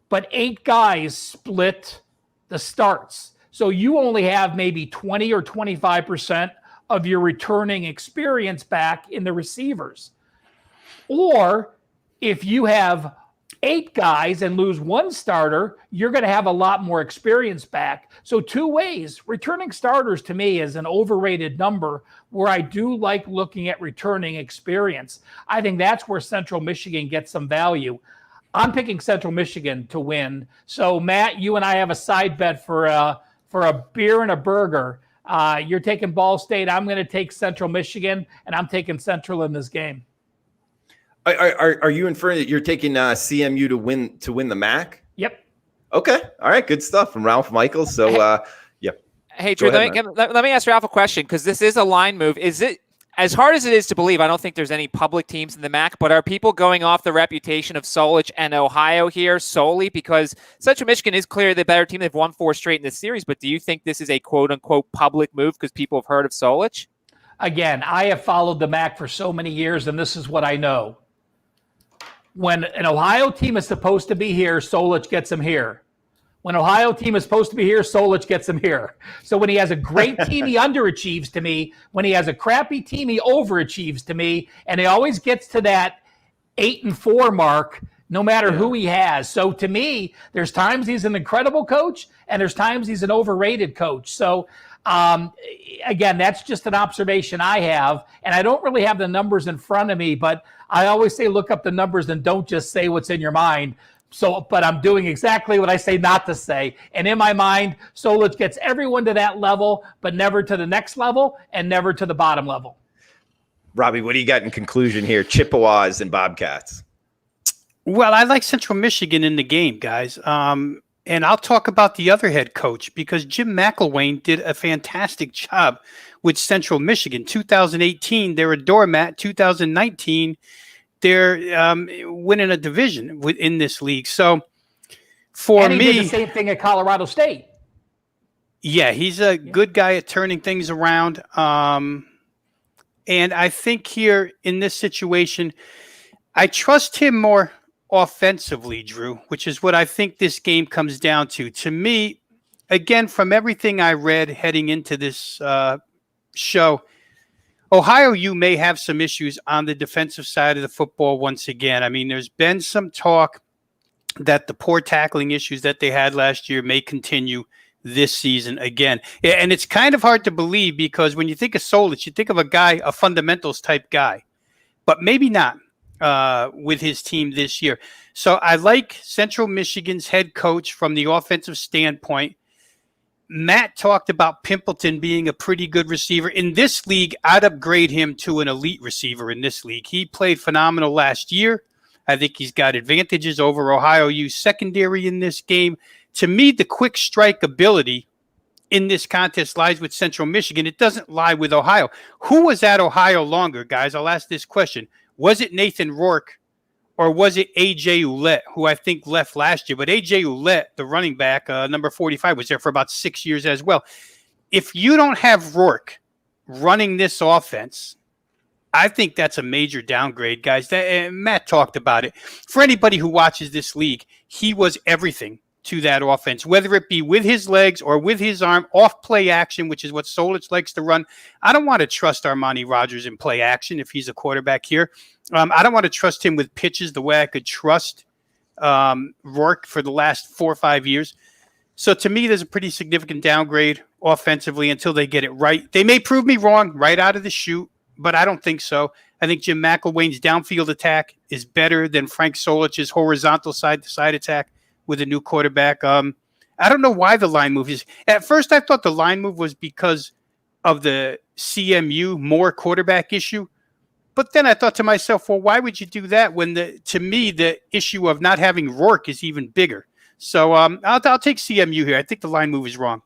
but 8 guys split the starts. So you only have maybe 20 or 25% of your returning experience back in the receivers. Or if you have 8 guys and lose 1 starter, you're going to have a lot more experience back. So 2 ways. Returning starters to me is an overrated number where I do like looking at returning experience. I think that's where Central Michigan gets some value. I'm picking Central Michigan to win. So Matt, you and I have a side bet for a beer and a burger. You're taking Ball State. I'm going to take Central Michigan, and I'm taking Central in this game. Are you inferring that you're taking CMU to win the MAC? Yep. Okay. All right. Good stuff from Ralph Michaels. So, yeah. Hey, Drew, let me ask Ralph a question because this is a line move. Is it as hard as it is to believe? I don't think there's any public teams in the MAC, but are people going off the reputation of Solich and Ohio here solely because Central Michigan is clearly the better team? They've won 4 straight in this series, but do you think this is a quote-unquote public move because people have heard of Solich? Again, I have followed the MAC for so many years, and this is what I know. When an Ohio team is supposed to be here, Solich gets them here. When Ohio team is supposed to be here, Solich gets them here. So when he has a great team, he underachieves to me. When he has a crappy team, he overachieves to me. And he always gets to that 8-4 mark, no matter who he has. So to me, there's times he's an incredible coach, and there's times he's an overrated coach. So again, that's just an observation I have, and I don't really have the numbers in front of me, but I always say look up the numbers and don't just say what's in your mind. So, but I'm doing exactly what I say not to say. And in my mind, Solich gets everyone to that level, but never to the next level and never to the bottom level. Robbie, what do you got in conclusion here? Chippewas and Bobcats. Well, I like Central Michigan in the game, guys. And I'll talk about the other head coach because Jim McElwain did a fantastic job with Central Michigan. 2018, they're a doormat. 2019, they're winning a division in this league. So for and he me, did the same thing at Colorado State. Yeah, he's a good guy at turning things around. And I think here in this situation, I trust him more offensively, Drew, which is what I think this game comes down to. To me, again, from everything I read heading into this show, Ohio U may have some issues on the defensive side of the football once again. I mean, there's been some talk that the poor tackling issues that they had last year may continue this season again. And it's kind of hard to believe because when you think of Solich, you think of a guy, a fundamentals type guy, but maybe not with his team this year. So I like Central Michigan's head coach from the offensive standpoint. Matt talked about Pimpleton being a pretty good receiver. In this league, I'd upgrade him to an elite receiver in this league. He played phenomenal last year. I think he's got advantages over Ohio U secondary in this game. To me, the quick strike ability in this contest lies with Central Michigan. It doesn't lie with Ohio. Who was at Ohio longer, guys? I'll ask this question. Was it Nathan Rourke or was it A.J. Ouellette, who I think left last year? But A.J. Ouellette, the running back, number 45, was there for about 6 years as well. If you don't have Rourke running this offense, I think that's a major downgrade, guys. Matt talked about it. For anybody who watches this league, he was everything to that offense, whether it be with his legs or with his arm, off play action, which is what Solich likes to run. I don't want to trust Armani Rogers in play action if he's a quarterback here. I don't want to trust him with pitches the way I could trust Rourke for the last 4 or 5 years. So to me, there's a pretty significant downgrade offensively until they get it right. They may prove me wrong right out of the chute, but I don't think so. I think Jim McElwain's downfield attack is better than Frank Solich's horizontal side-to-side attack with a new quarterback. I don't know why the line move is. At first, I thought the line move was because of the CMU Moore quarterback issue. But then I thought to myself, well, why would you do that when, to me, the issue of not having Rourke is even bigger? So I'll take CMU here. I think the line move is wrong.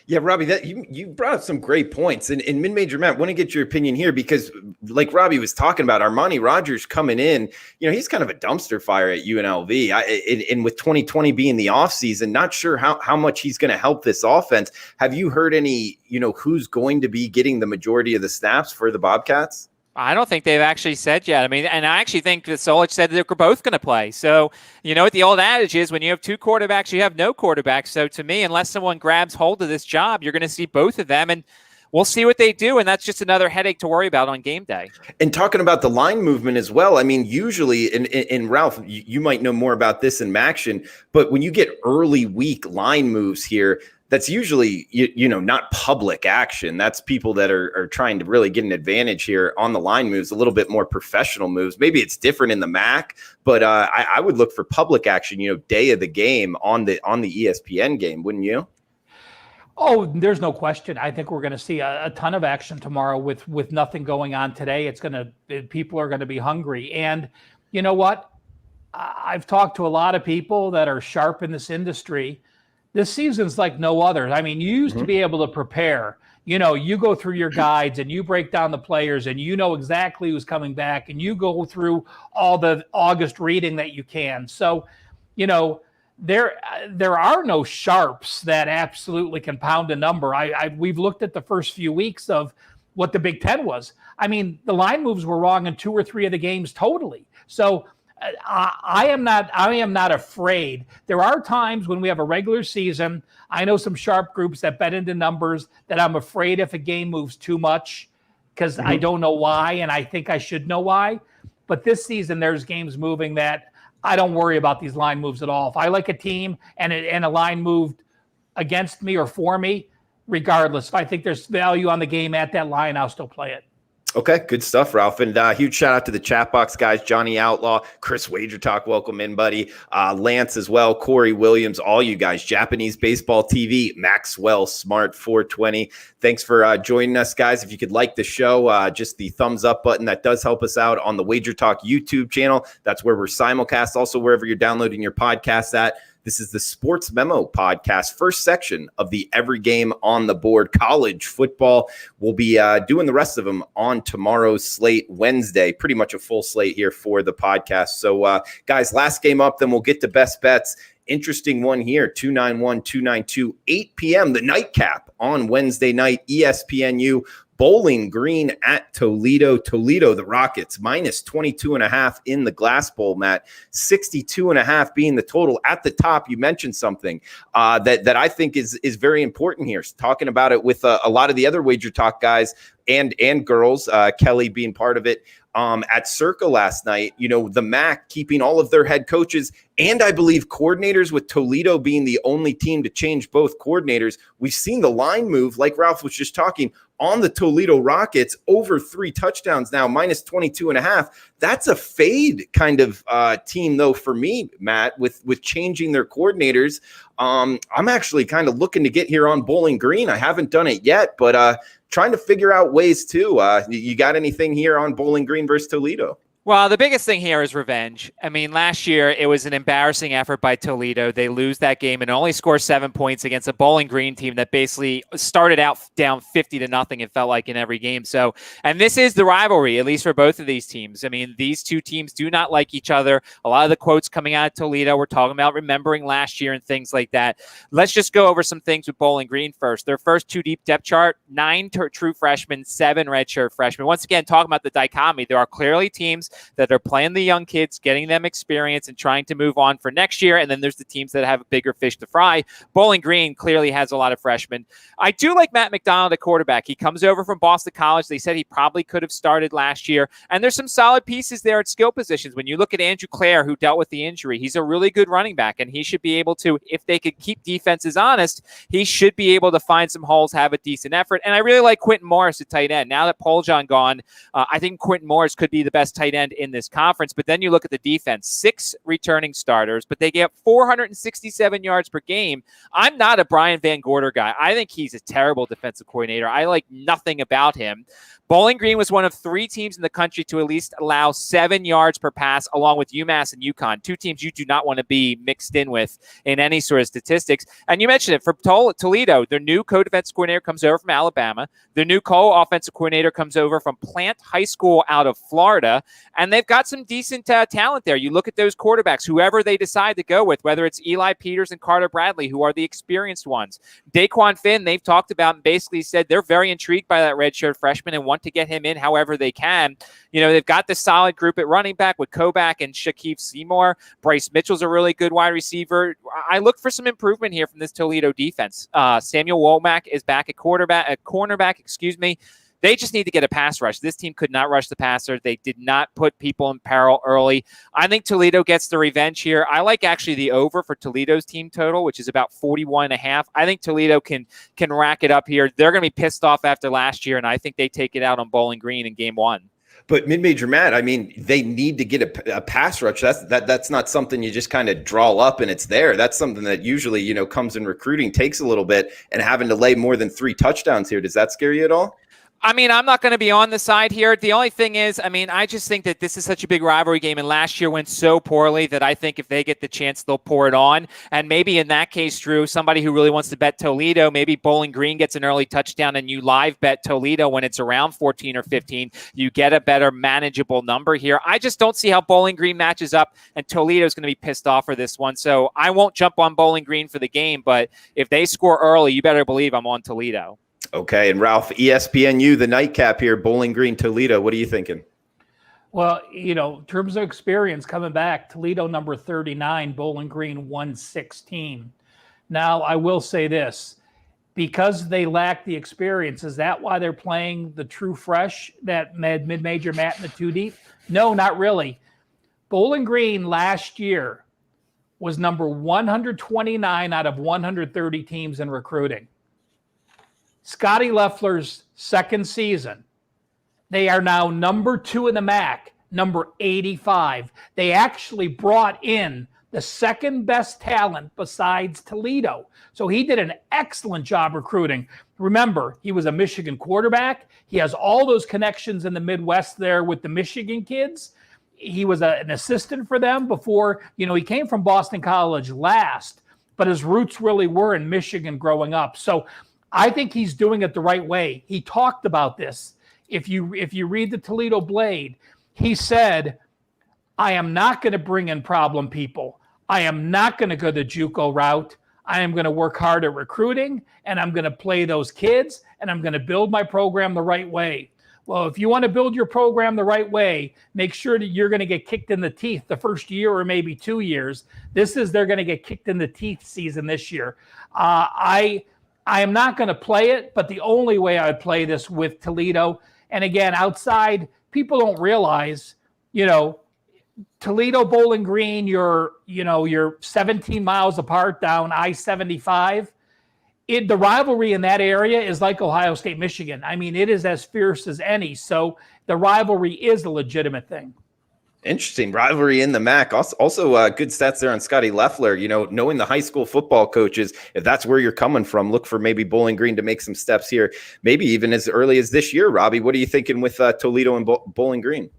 Yeah, Robbie, that you brought up some great points. And mid-major Matt, I want to get your opinion here because like Robbie was talking about, Armani Rogers coming in, he's kind of a dumpster fire at UNLV. And with 2020 being the offseason, not sure how much he's going to help this offense. Have you heard any, who's going to be getting the majority of the snaps for the Bobcats? I don't think they've actually said yet. I mean, and I actually think that Solich said they're both going to play. So, what the old adage is, when you have two quarterbacks, you have no quarterbacks. So to me, unless someone grabs hold of this job, you're going to see both of them. And we'll see what they do. And that's just another headache to worry about on game day. And talking about the line movement as well. I mean, usually, in Ralph, you might know more about this in MACtion, but when you get early week line moves here, that's usually, not public action. That's people that are trying to really get an advantage here on the line moves, a little bit more professional moves. Maybe it's different in the MAC, but I would look for public action, day of the game on the ESPN game, wouldn't you? Oh, there's no question. I think we're going to see a ton of action tomorrow with nothing going on today. People are going to be hungry. And you know what? I've talked to a lot of people that are sharp in this industry. This season's like no other. I mean, you used to be able to prepare. You go through your guides and you break down the players and you know exactly who's coming back and you go through all the August reading that you can. So, there are no sharps that absolutely can pound a number. We've looked at the first few weeks of what the Big Ten was. I mean, the line moves were wrong in 2 or 3 of the games totally. So I am not afraid. There are times when we have a regular season. I know some sharp groups that bet into numbers that I'm afraid if a game moves too much because I don't know why, and I think I should know why. But this season, there's games moving that I don't worry about these line moves at all. If I like a team and a line moved against me or for me, regardless, if I think there's value on the game at that line, I'll still play it. Okay, good stuff, Ralph. And huge shout out to the chat box guys, Johnny Outlaw, Chris WagerTalk, welcome in, buddy. Lance as well, Corey Williams, all you guys, Japanese Baseball TV, Maxwell Smart 420. Thanks for joining us, guys. If you could like the show, just the thumbs up button, that does help us out on the WagerTalk YouTube channel. That's where we're simulcast, also wherever you're downloading your podcasts at. This is the Sports Memo podcast, first section of the Every Game on the Board college football. We'll be doing the rest of them on tomorrow's slate, Wednesday. Pretty much a full slate here for the podcast. So, guys, last game up, then we'll get to best bets. Interesting one here, 291, 292, 8 p.m., the nightcap on Wednesday night, ESPNU. Bowling Green at Toledo. Toledo, the Rockets, minus 22.5 in the Glass Bowl, Matt. 62.5 being the total. At the top, you mentioned something that I think is very important here. Talking about it with a lot of the other Wager Talk guys and girls, Kelly being part of it. At Circa last night, the MAC keeping all of their head coaches and I believe coordinators, with Toledo being the only team to change both coordinators. We've seen the line move, like Ralph was just talking, on the Toledo Rockets, over 3 touchdowns now, minus 22.5. That's a fade kind of team, though, for me, Matt, with changing their coordinators. I'm actually kind of looking to get here on Bowling Green. I haven't done it yet, but trying to figure out ways too. You got anything here on Bowling Green versus Toledo? Well, the biggest thing here is revenge. I mean, last year it was an embarrassing effort by Toledo. They lose that game and only score 7 points against a Bowling Green team that basically started out down 50-0. It felt like in every game. So, and this is the rivalry, at least for both of these teams. I mean, these two teams do not like each other. A lot of the quotes coming out of Toledo, we're talking about remembering last year and things like that. Let's just go over some things with Bowling Green first. Their first 2 deep depth chart, 9 true freshmen, 7 redshirt freshmen. Once again, talking about the dichotomy, there are clearly teams that are playing the young kids, getting them experience and trying to move on for next year. And then there's the teams that have a bigger fish to fry. Bowling Green clearly has a lot of freshmen. I do like Matt McDonald at quarterback. He comes over from Boston College. They said he probably could have started last year. And there's some solid pieces there at skill positions. When you look at Andrew Clare, who dealt with the injury, he's a really good running back. And he should be able to, if they could keep defenses honest, he should be able to find some holes, have a decent effort. And I really like Quentin Morris at tight end. Now that Poljon gone, I think Quentin Morris could be the best tight end in this conference. But then you look at the defense, 6 returning starters, but they get 467 yards per game. I'm not a Brian Van Gorder guy. I think he's a terrible defensive coordinator. I like nothing about him. Bowling Green was one of 3 teams in the country to at least allow 7 yards per pass, along with UMass and UConn, 2 teams you do not want to be mixed in with in any sort of statistics. And you mentioned it, for Toledo, their new co-defensive coordinator comes over from Alabama. Their new co-offensive coordinator comes over from Plant High School out of Florida. And they've got some decent talent there. You look at those quarterbacks, whoever they decide to go with, whether it's Eli Peters and Carter Bradley, who are the experienced ones. Daquan Finn, they've talked about and basically said they're very intrigued by that redshirt freshman and want to get him in however they can. They've got this solid group at running back with Kovac and Shaquille Seymour. Bryce Mitchell's a really good wide receiver. I look for some improvement here from this Toledo defense. Samuel Womack is back at cornerback. They just need to get a pass rush. This team could not rush the passer. They did not put people in peril early. I think Toledo gets the revenge here. I like actually the over for Toledo's team total, which is about 41.5. I think Toledo can rack it up here. They're going to be pissed off after last year, and I think they take it out on Bowling Green in game 1. But mid-major Matt, I mean, they need to get a pass rush. That's not something you just kind of draw up and it's there. That's something that usually, comes in recruiting, takes a little bit, and having to lay more than 3 touchdowns here. Does that scare you at all? I mean, I'm not going to be on the side here. The only thing is, I just think that this is such a big rivalry game, and last year went so poorly that I think if they get the chance, they'll pour it on. And maybe in that case, Drew, somebody who really wants to bet Toledo, maybe Bowling Green gets an early touchdown and you live bet Toledo when it's around 14 or 15. You get a better manageable number here. I just don't see how Bowling Green matches up, and Toledo's going to be pissed off for this one. So I won't jump on Bowling Green for the game, but if they score early, you better believe I'm on Toledo. Okay, and Ralph, ESPNU, the nightcap here, Bowling Green, Toledo. What are you thinking? Well, in terms of experience coming back, Toledo number 39, Bowling Green 116. Now, I will say this, because they lack the experience, is that why they're playing the true fresh, that mid-major Matt in the 2 deep? No, not really. Bowling Green last year was number 129 out of 130 teams in recruiting. Scotty Leffler's second season, they are now number 2 in the MAC, number 85. They actually brought in the second best talent besides Toledo. So he did an excellent job recruiting. Remember, he was a Michigan quarterback. He has all those connections in the Midwest there with the Michigan kids. He was an assistant for them before, he came from Boston College last, but his roots really were in Michigan growing up. So I think he's doing it the right way. He talked about this. If you read the Toledo Blade, he said, I am not going to bring in problem people. I am not going to go the JUCO route. I am going to work hard at recruiting, and I'm going to play those kids, and I'm going to build my program the right way. Well, if you want to build your program the right way, make sure that you're going to get kicked in the teeth the first year or maybe 2 years. They're going to get kicked in the teeth season this year. I am not going to play it, but the only way I would play this with Toledo, and again, outside, people don't realize, Toledo, Bowling Green, you're 17 miles apart down I-75. The rivalry in that area is like Ohio State, Michigan. I mean, it is as fierce as any. So the rivalry is a legitimate thing. Interesting rivalry in the MAC. Also good stats there on Scotty Leffler. Knowing the high school football coaches, if that's where you're coming from, look for maybe Bowling Green to make some steps here, maybe even as early as this year. Robbie, what are you thinking with Toledo and Bowling Green?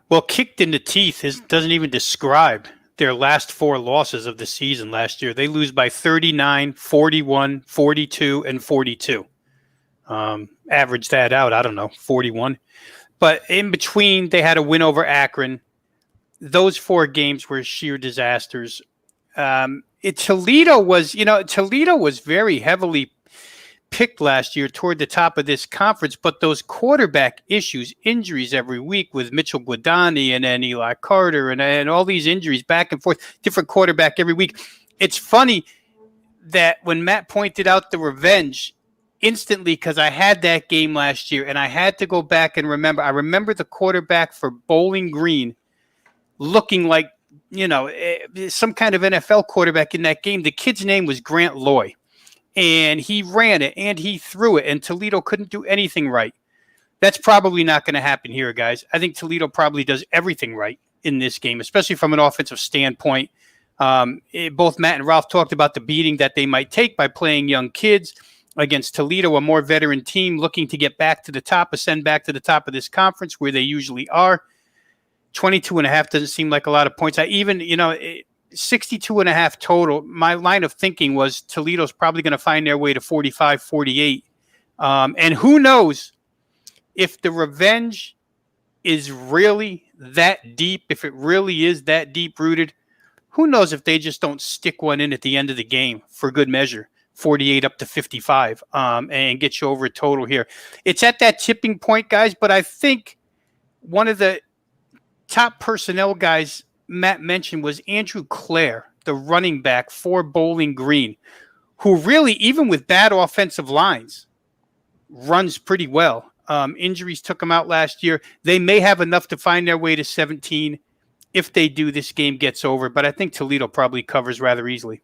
Well, kicked in the teeth doesn't even describe their last 4 losses of the season last year. They lose by 39, 41, 42, and 42. Average that out, I don't know, 41. But in between, they had a win over Akron. Those 4 games were sheer disasters. Toledo was very heavily picked last year toward the top of this conference, but those quarterback issues, injuries every week with Mitchell Guadani and then Eli Carter and all these injuries back and forth, different quarterback every week. It's funny that when Matt pointed out the revenge instantly, because I had that game last year and I had to go back and remember. I remember the quarterback for Bowling Green looking like, some kind of NFL quarterback in that game. The kid's name was Grant Loy. And he ran it and he threw it, and Toledo couldn't do anything right. That's probably not going to happen here, guys. I think Toledo probably does everything right in this game, especially from an offensive standpoint. Both Matt and Ralph talked about the beating that they might take by playing young kids against Toledo, a more veteran team looking to get back to the top, ascend back to the top of this conference where they usually are. 22.5 doesn't seem like a lot of points. 62.5 total. My line of thinking was Toledo's probably going to find their way to 45, 48. And who knows if the revenge is really that deep, if it really is that deep rooted, who knows if they just don't stick one in at the end of the game for good measure, 48 up to 55, and get you over a total here. It's at that tipping point, guys, but I think one of the top personnel guys Matt mentioned was Andrew Clare, the running back for Bowling Green, who really, even with bad offensive lines, runs pretty well. Injuries took him out last year. They may have enough to find their way to 17. If they do, this game gets over, but I think Toledo probably covers rather easily.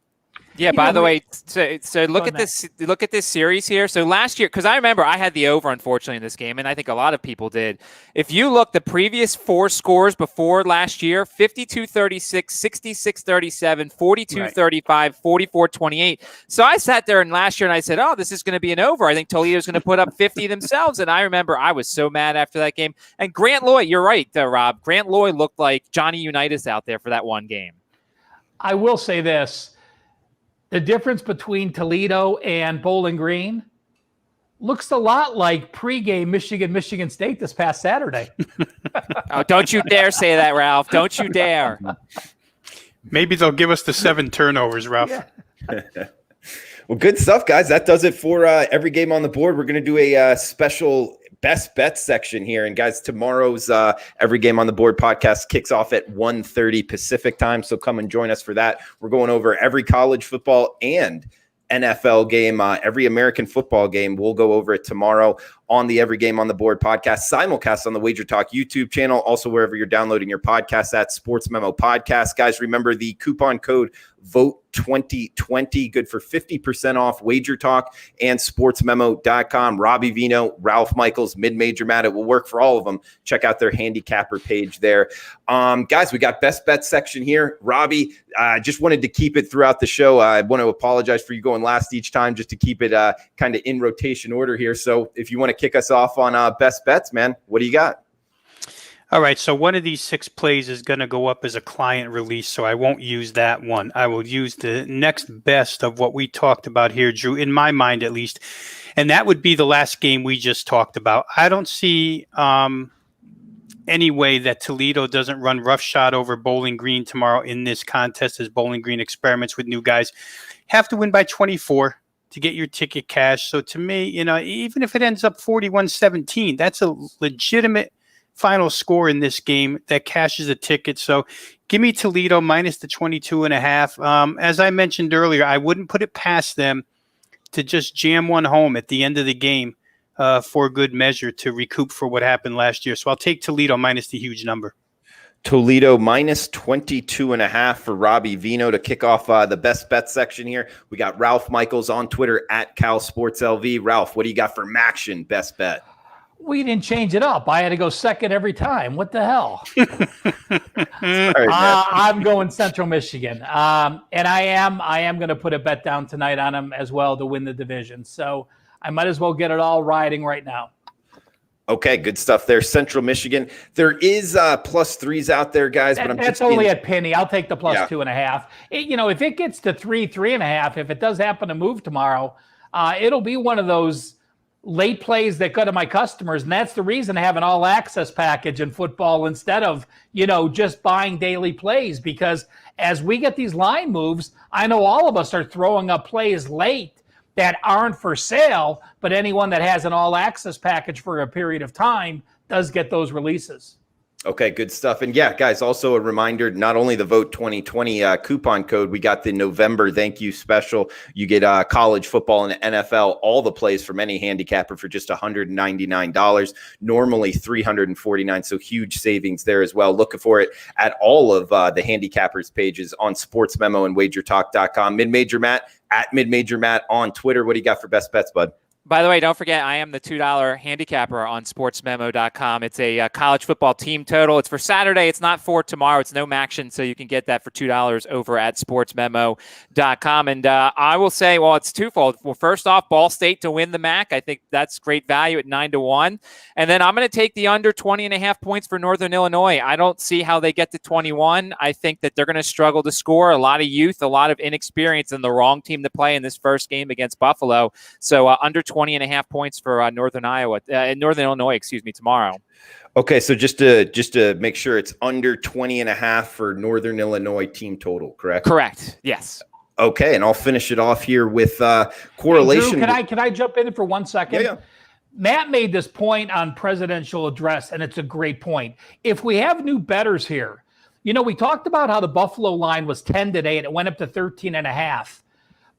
Yeah, by the way, so look at this. Look at this series here. So last year, because I remember I had the over, unfortunately, in this game, and I think a lot of people did. If you look, the previous 4 scores before last year, 52-36, 66-37, 42-35, 44-28. So I sat there last year and I said, oh, this is going to be an over. I think Toledo's going to put up 50 themselves. And I remember I was so mad after that game. And Grant Loy, you're right, Rob. Grant Loy looked like Johnny Unitas out there for that one game. I will say this. The difference between Toledo and Bowling Green looks a lot like pregame Michigan State this past Saturday. Oh, don't you dare say that, Ralph. Don't you dare. Maybe they'll give us the 7 turnovers, Ralph. Yeah. Well, good stuff, guys. That does it for every game on the board. We're going to do a special best bets section here. And guys, tomorrow's Every Game on the Board podcast kicks off at 1:30 Pacific time. So come and join us for that. We're going over every college football and NFL game, every American football game. We'll go over it tomorrow on the Every Game on the Board podcast, simulcast on the WagerTalk YouTube channel, also wherever you're downloading your podcast at Sports Memo Podcast. Guys, remember the coupon code VOTE2020, good for 50% off WagerTalk and sportsmemo.com. Robbie Veno, Ralph Michaels, Mid-Major Matt. It will work for all of them. Check out their handicapper page there. Guys, we got best bet section here. Robbie, just wanted to keep it throughout the show. I want to apologize for you going last each time, just to keep it kind of in rotation order here. So if you want to kick us off on best bets, man, what do you got? All right, so one of these 6 plays is going to go up as a client release, so I won't use that one. I will use the next best of what we talked about here, Drew, in my mind at least, and that would be the last game we just talked about. I don't see any way that Toledo doesn't run roughshod over Bowling Green tomorrow in this contest as Bowling Green experiments with new guys. Have to win by 24. to get your ticket cashed. So to me, even if it ends up 41-17, that's a legitimate final score in this game that cashes a ticket. So give me Toledo minus the 22.5. As I mentioned earlier, I wouldn't put it past them to just jam one home at the end of the game for good measure to recoup for what happened last year. So I'll take Toledo minus the huge number. Toledo minus 22.5 for Robbie Veno to kick off the best bet section here. We got Ralph Michaels on Twitter at CalSportsLV. Ralph, what do you got for MACtion best bet? We didn't change it up. I had to go second every time. What the hell? Sorry, I'm going Central Michigan. And I am going to put a bet down tonight on them as well to win the division. So I might as well get it all riding right now. Okay, good stuff there. Central Michigan. There is +3s out there, guys. But that's only at penny. I'll take the plus 2.5. If it gets to 3.5, if it does happen to move tomorrow, it'll be one of those late plays that go to my customers. And that's the reason I have an all access package in football instead of, just buying daily plays, because as we get these line moves, I know all of us are throwing up plays late that aren't for sale, but anyone that has an all access package for a period of time does get those releases. Okay, good stuff. And yeah, guys, also a reminder, not only the Vote 2020 coupon code, we got the November thank you special. You get college football and NFL, all the plays from any handicapper for just $199, normally $349. So huge savings there as well. Looking for it at all of the handicappers pages on Sports Memo and WagerTalk.com. Mid-Major Matt at Mid-Major Matt on Twitter. What do you got for best bets, bud? By the way, don't forget, I am the $2 handicapper on sportsmemo.com. It's a college football team total. It's for Saturday. It's not for tomorrow. It's no MACtion, so you can get that for $2 over at sportsmemo.com. And I will say, well, it's twofold. Well, first off, Ball State to win the MAC. I think that's great value at 9-1. And then I'm going to take the under 20.5 points for Northern Illinois. I don't see how they get to 21. I think that they're going to struggle to score. A lot of youth, a lot of inexperience, and the wrong team to play in this first game against Buffalo. So under 20.5 points for Northern Illinois, tomorrow. Okay, so just to make sure, it's under 20.5 for Northern Illinois team total, correct? Correct. Yes. Okay, and I'll finish it off here with correlation. Hey, Drew, can I jump in for 1 second? Yeah. Matt made this point on presidential address, and it's a great point. If we have new bettors here, we talked about how the Buffalo line was 10 today, and it went up to 13.5.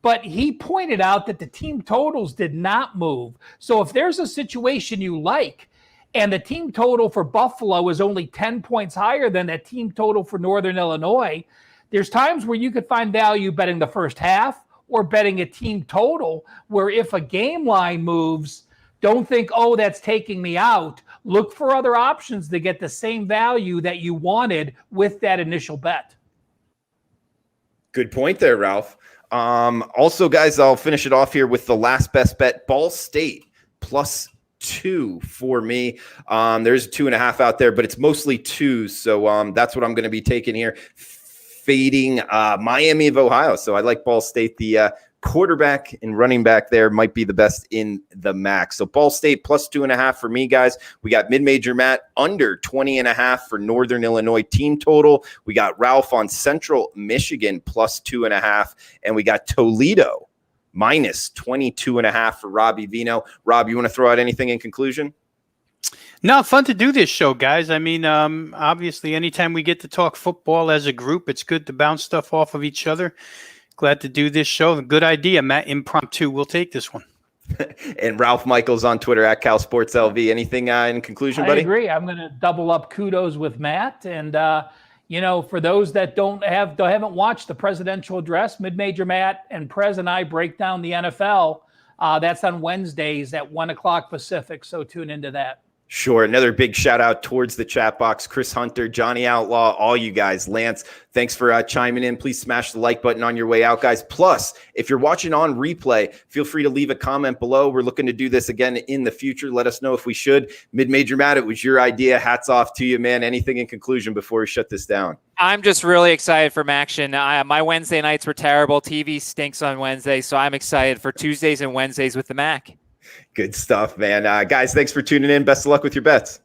But he pointed out that the team totals did not move. So if there's a situation you like, and the team total for Buffalo is only 10 points higher than that team total for Northern Illinois, there's times where you could find value betting the first half or betting a team total, where if a game line moves, don't think, oh, that's taking me out. Look for other options to get the same value that you wanted with that initial bet. Good point there, Ralph. Also, guys, I'll finish it off here with the last best bet. Ball State +2 for me. There's 2.5 out there, but it's mostly 2. So that's what I'm going to be taking here. Fading Miami of Ohio. So I like Ball State. The quarterback and running back there might be the best in the MAC. So Ball State +2.5 for me, guys. We got Mid-Major Matt under 20.5 for Northern Illinois team total. We got Ralph on Central Michigan +2.5, and we got Toledo -22.5 for Robbie Veno. Rob, you want to throw out anything in conclusion? No, fun to do this show, guys. I mean, obviously, anytime we get to talk football as a group, it's good to bounce stuff off of each other. Glad to do this show. Good idea, Matt. Impromptu. We'll take this one. And Ralph Michaels on Twitter at CalSportsLV. Anything in conclusion, buddy? I agree. I'm going to double up kudos with Matt. And, for those that haven't watched the presidential address, Mid-Major Matt and Prez and I break down the NFL. That's on Wednesdays at 1:00 Pacific. So tune into that. Sure. Another big shout out towards the chat box. Chris Hunter, Johnny Outlaw, all you guys. Lance, thanks for chiming in. Please smash the like button on your way out, guys. Plus, if you're watching on replay, feel free to leave a comment below. We're looking to do this again in the future. Let us know if we should. Mid-Major Matt, it was your idea. Hats off to you, man. Anything in conclusion before we shut this down? I'm just really excited for MACtion. My Wednesday nights were terrible. TV stinks on Wednesday, so I'm excited for Tuesdays and Wednesdays with the MAC. Good stuff, man. Guys, thanks for tuning in. Best of luck with your bets.